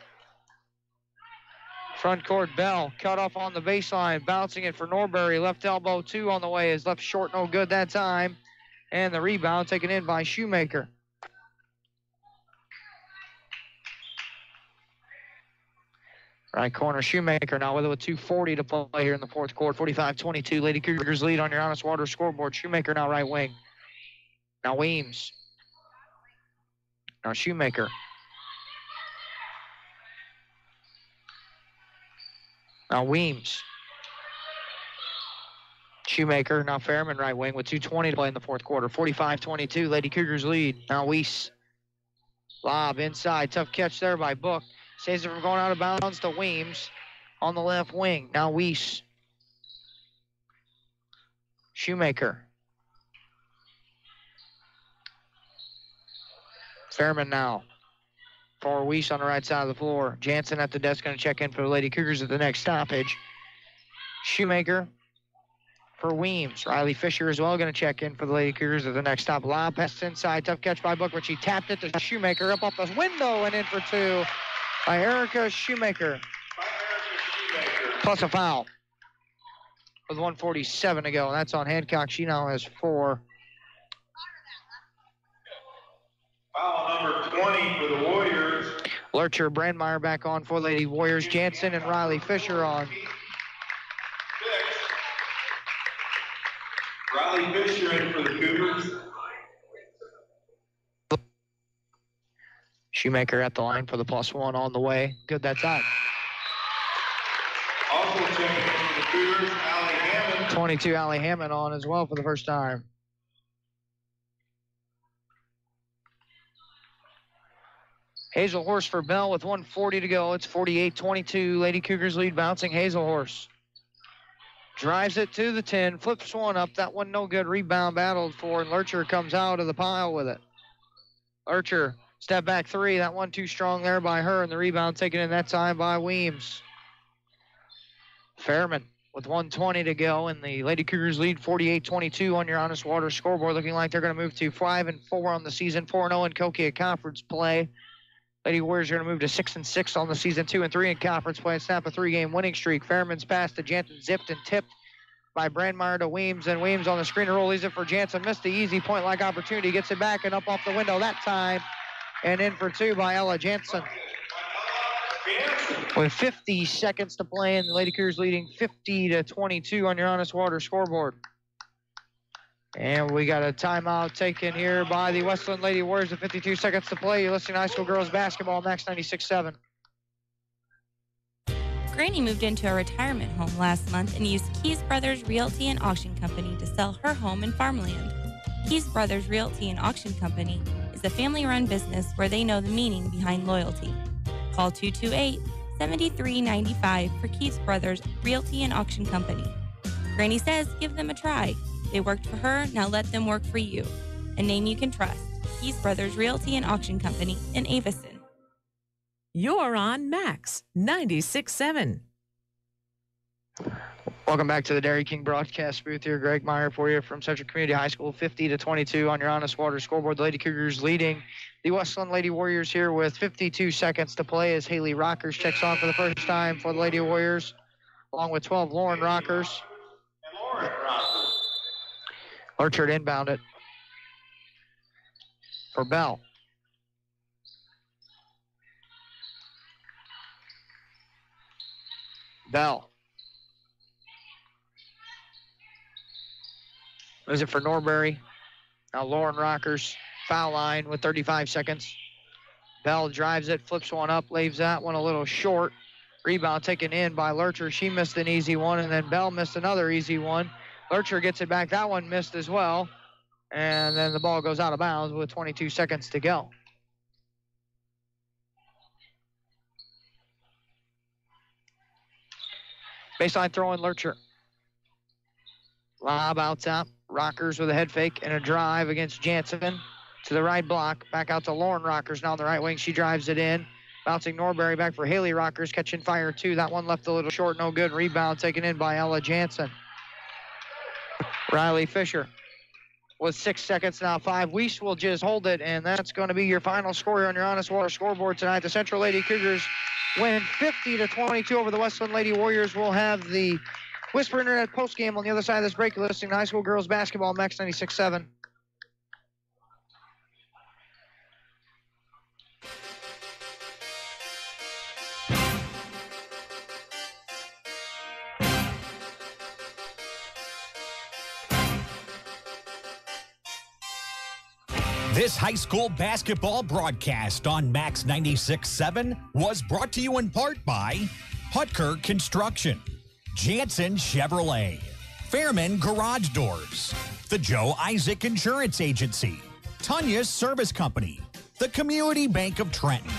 B: Front court, Bell cut off on the baseline. Bouncing it for Norbury. Left elbow 2 on the way. Is left short, no good that time. And the rebound taken in by Shoemaker. Right corner, Shoemaker now with 2:40 to play here in the fourth quarter. 45-22. Lady Cougars lead on your Honest Water scoreboard. Shoemaker now right wing. Now Weems. Now Shoemaker. Now Weems. Shoemaker, now Fairman right wing with 2:20 to play in the fourth quarter. 45-22, Lady Cougars lead. Now Weiss. Lob inside, tough catch there by Book. Saves it from going out of bounds to Weems on the left wing. Now Weiss. Shoemaker. Fairman now. For Weiss on the right side of the floor. Jansen at the desk going to check in for the Lady Cougars at the next stoppage. Shoemaker for Weems. Riley Fisher as well going to check in for the Lady Cougars at the next stop. Lob pass inside. Tough catch by Book, but she tapped it to Shoemaker up off the window and in for two by Erica Shoemaker. Plus a foul with 1:47 to go. And that's on Hancock. She now has 4.
S: Foul number 20 for the Warriors.
B: Lurcher, Brandmeier back on for Lady Warriors. Jansen and Riley Fisher on.
S: Riley Fisher in for the Cougars.
B: Shoemaker at the line for the +1 on the way. Good that time.
S: Also checking in for the Cougars, Allie Hammond.
B: 22, Allie Hammond on as well for the first time. Hazelhorse for Bell with 1:40 to go. It's 48-22. Lady Cougars lead, bouncing Hazelhorse. Drives it to the 10, flips one up. That one no good. Rebound battled for, and Lurcher comes out of the pile with it. Lurcher, step back 3. That one too strong there by her, and the rebound taken in that time by Weems. Fairman with 1:20 to go, and the Lady Cougars lead 48-22 on your Honest Water scoreboard, looking like they're going to move to 5-4 on the season, 4-0 in Kokia Conference play. Lady Warriors are going to move to 6-6 on the season, 2-3 in conference play, and snap a 3-game winning streak. Fairman's pass to Jansen, zipped and tipped by Brandmeier to Weems, and Weems on the screen and roll leaves it for Jansen. Missed the easy point-like opportunity, gets it back and up off the window that time, and in for 2 by Ella Jansen. With 50 seconds to play, and the Lady Cougars leading 50-22 on your Honest Water scoreboard. And we got a timeout taken here by the Wesclin Lady Warriors with 52 seconds to play. You're listening to High School Girls Basketball, Max 96.7.
C: Granny moved into a retirement home last month and used Keys Brothers Realty and Auction Company to sell her home and farmland. Keys Brothers Realty and Auction Company is a family-run business where they know the meaning behind loyalty. Call 228-7395 for Keys Brothers Realty and Auction Company. Granny says give them a try. They worked for her, now let them work for you. A name you can trust. Keys Brothers Realty and Auction Company in Avison.
I: You're on Max 96.7.
B: Welcome back to the Dairy King broadcast booth here. Greg Meyer for you from Central Community High School, 50-22 on your Honest Water scoreboard. The Lady Cougars leading the Wesclin Lady Warriors here with 52 seconds to play as Haley Rockers checks on for the first time for the Lady Warriors, along with 12 Lauren Rockers.
S: And Lauren Rockers.
B: Orchard inbound it for Bell. Bell. Is it for Norbury? Now Lauren Rockers, foul line with 35 seconds. Bell drives it, flips one up, leaves that one a little short. Rebound taken in by Lurcher. She missed an easy one, and then Bell missed another easy one. Lurcher gets it back. That one missed as well. And then the ball goes out of bounds with 22 seconds to go. Baseline throw in Lurcher. Lob out top. Rockers with a head fake and a drive against Jansen to the right block. Back out to Lauren Rockers now on the right wing. She drives it in. Bouncing Norbury back for Haley Rockers. Catching fire too. That one left a little short. No good. Rebound taken in by Ella Jansen. Riley Fisher with 6 seconds now. 5. Weiss will just hold it, and that's going to be your final score here on your Honest Water scoreboard tonight. The Central Lady Cougars win 50-22 over the Wesclin Lady Warriors. We'll have the Whisper Internet postgame on the other side of this break. You're listening to High School Girls Basketball, Max 96.7.
A: This high school basketball broadcast on Max 96.7 was brought to you in part by Hutker Construction, Jansen Chevrolet, Fairman Garage Doors, the Joe Isaac Insurance Agency, Tanya's Service Company, the Community Bank of Trenton,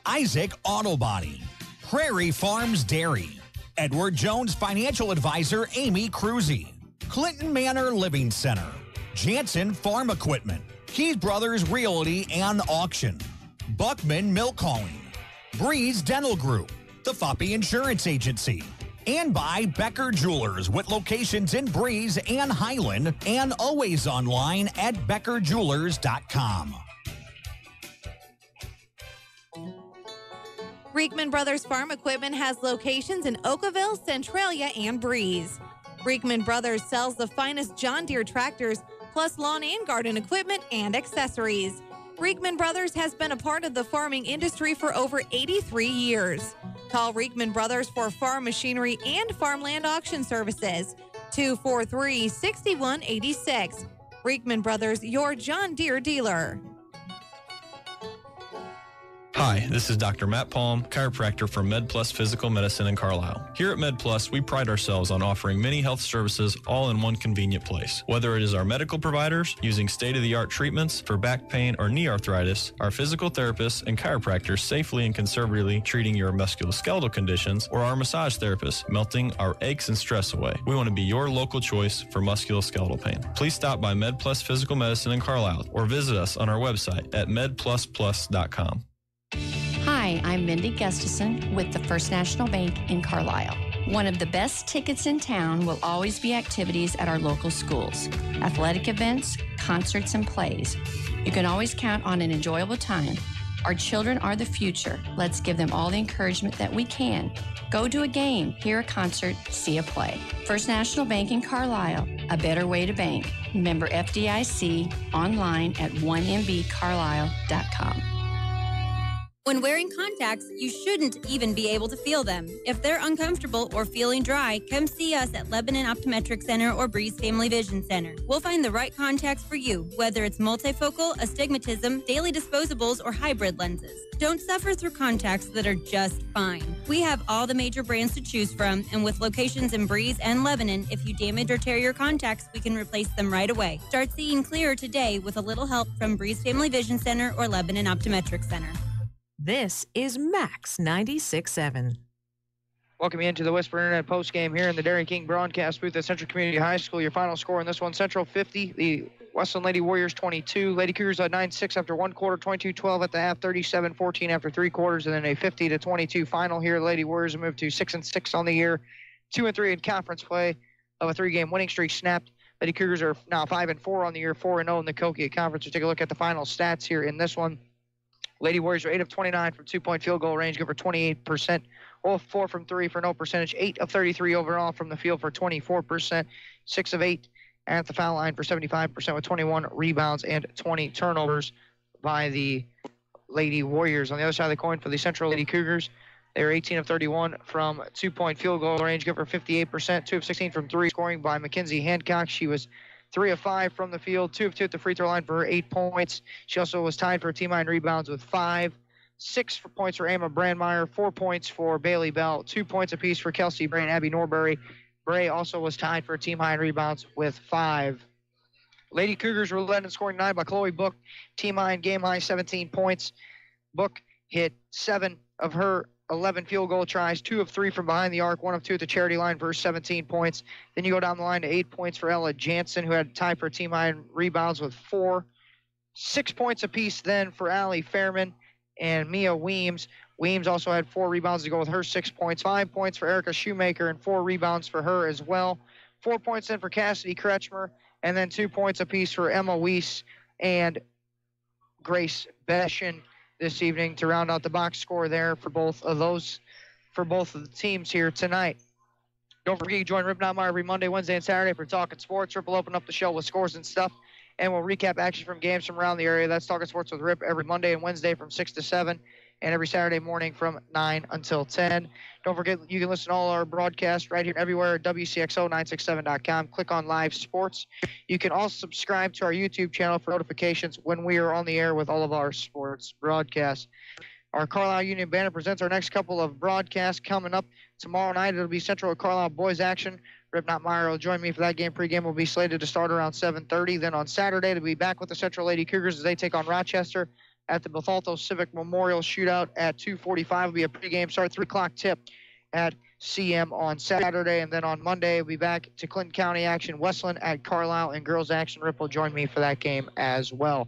A: Isaac Auto Body, Prairie Farms Dairy, Edward Jones Financial Advisor Amy Cruzy, Clinton Manor Living Center, Jansen Farm Equipment, Keys Brothers Realty and Auction, Buckman Milk Hauling, Breeze Dental Group, the Foppy Insurance Agency, and by Becker Jewelers with locations in Breeze and Highland and always online at beckerjewelers.com.
G: Reekman Brothers Farm Equipment has locations in Oakville, Centralia, and Breeze. Reekman Brothers sells the finest John Deere tractors, plus lawn and garden equipment and accessories. Reekman Brothers has been a part of the farming industry for over 83 years. Call Reekman Brothers for farm machinery and farmland auction services. 243-6186. Reekman Brothers, your John Deere dealer.
H: Hi, this is Dr. Matt Palm, chiropractor for MedPlus Physical Medicine in Carlisle. Here at MedPlus, we pride ourselves on offering many health services all in one convenient place. Whether it is our medical providers using state-of-the-art treatments for back pain or knee arthritis, our physical therapists and chiropractors safely and conservatively treating your musculoskeletal conditions, or our massage therapists melting our aches and stress away. We want to be your local choice for musculoskeletal pain. Please stop by MedPlus Physical Medicine in Carlisle or visit us on our website at medplusplus.com.
W: Hi, I'm Mindy Gustafson with the First National Bank in Carlisle. One of the best tickets in town will always be activities at our local schools, athletic events, concerts, and plays. You can always count on an enjoyable time. Our children are the future. Let's give them all the encouragement that we can. Go to a game, hear a concert, see a play. First National Bank in Carlisle, a better way to bank. Member FDIC, online at 1mbcarlisle.com.
X: When wearing contacts, you shouldn't even be able to feel them. If they're uncomfortable or feeling dry, come see us at Lebanon Optometric Center or Breeze Family Vision Center. We'll find the right contacts for you, whether it's multifocal, astigmatism, daily disposables, or hybrid lenses. Don't suffer through contacts that are just fine. We have all the major brands to choose from, and with locations in Breeze and Lebanon, if you damage or tear your contacts, we can replace them right away. Start seeing clearer today with a little help from Breeze Family Vision Center or Lebanon Optometric Center.
I: This is Max 96.7.
B: Welcome you into the Whisper Internet postgame here in the Dairy King broadcast booth at Central Community High School. Your final score in this one, Central 50, the Wesclin Lady Warriors 22. Lady Cougars at 9-6 after one quarter, 22-12 at the half, 37-14 after three quarters, and then a 50-22 final here. Lady Warriors have moved to 6-6 on the year, 2-3 in conference play of a three-game winning streak snapped. Lady Cougars are now 5-4 on the year, 4-0 in the Kokia Conference. We'll take a look at the final stats here in this one. Lady Warriors are 8 of 29 from two-point field goal range, good for 28%. All 4 from 3 for no percentage. 8 of 33 overall from the field for 24%. 6 of 8 at the foul line for 75% with 21 rebounds and 20 turnovers by the Lady Warriors. On the other side of the coin for the Central Lady Cougars, they are 18 of 31 from two-point field goal range, good for 58%. 2 of 16 from 3, scoring by Mackenzie Hancock. She was 3 of 5 from the field, 2 of 2 at the free throw line for her 8 points. She also was tied for team high in rebounds with 5. 6 points for Emma Brandmeier, 4 points for Bailey Bell, 2 points apiece for Kelsey Bray and Abby Norbury. Bray also was tied for team high in rebounds with 5. Lady Cougars were led in scoring 9 by Chloe Book, team high and game high 17 points. Book hit 7 of her 11 field goal tries, 2 of 3 from behind the arc, 1 of 2 at the charity line for 17 points. Then you go down the line to 8 points for Ella Jansen, who had tied for team high in rebounds with 4. 6 points apiece then for Allie Fairman and Mia Weems. Weems also had 4 rebounds to go with her 6 points. 5 points for Erica Shoemaker and 4 rebounds for her as well. 4 points then for Cassidy Kretschmer, and then 2 points apiece for Emma Weiss and Grace Beschen this evening to round out the box score there for both of the teams here tonight. Don't forget you join Rip Notmeyer every Monday, Wednesday, and Saturday for Talking Sports. Rip will open up the show with scores and stuff, and we'll recap action from games from around the area. That's Talking Sports with Rip every Monday and Wednesday from 6 to 7. and every Saturday morning from 9 until 10. Don't forget, you can listen to all our broadcasts right here everywhere at Wcxo967.com. Click on Live Sports. You can also subscribe to our YouTube channel for notifications when we are on the air with all of our sports broadcasts. Our Carlisle Union Banner presents our next couple of broadcasts coming up tomorrow night. It'll be Central Carlisle boys action. Rip Notmeyer will join me for that game. Pre-game will be slated to start around 7:30. Then on Saturday, they'll be back with the Central Lady Cougars as they take on Rochester at the Bethalto Civic Memorial Shootout at 2:45. Will be a pre-game start, 3 o'clock tip at CM on Saturday. And then on Monday, we'll be back to Clinton County action. Wesclin at Carlisle, and girls action. Rip will join me for that game as well.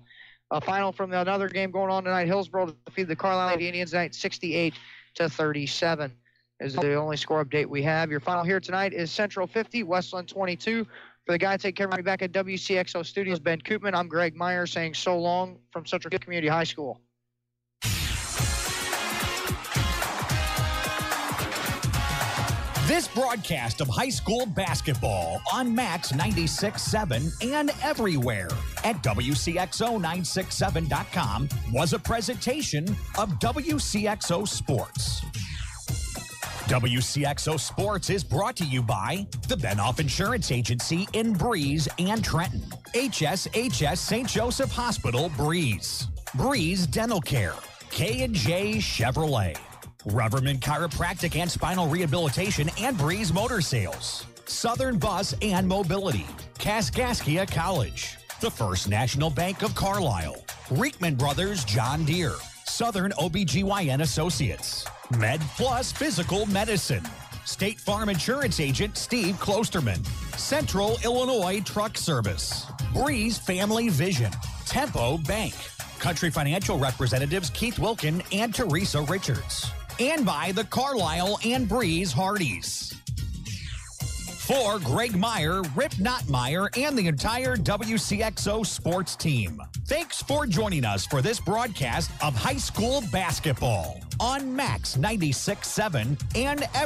B: A final from another game going on tonight. Hillsboro defeated the Carlisle Lady Indians tonight 68-37. Is the only score update we have. Your final here tonight is Central 50, Wesleyan 22. For the guy taking care of me back at WCXO Studios, Ben Koopman, I'm Greg Meyer saying so long from Central Community High School.
A: This broadcast of high school basketball on Max 96.7 and everywhere at WCXO967.com was a presentation of WCXO Sports. WCXO Sports is brought to you by the Benoff Insurance Agency in Breeze and Trenton, HSHS St. Joseph Hospital, Breeze, Breeze Dental Care, K&J Chevrolet, Reverman Chiropractic and Spinal Rehabilitation and Breeze Motor Sales, Southern Bus and Mobility, Kaskaskia College, the First National Bank of Carlisle, Reekman Brothers John Deere, Southern OBGYN Associates, Med Plus Physical Medicine, State Farm Insurance Agent Steve Klosterman, Central Illinois Truck Service, Breeze Family Vision, Tempo Bank, Country Financial Representatives Keith Wilkin and Teresa Richards, and by the Carlisle and Breeze Hardys. For Greg Meyer, Rip Notmeyer, and the entire WCXO sports team, thanks for joining us for this broadcast of high school basketball on Max 96.7 and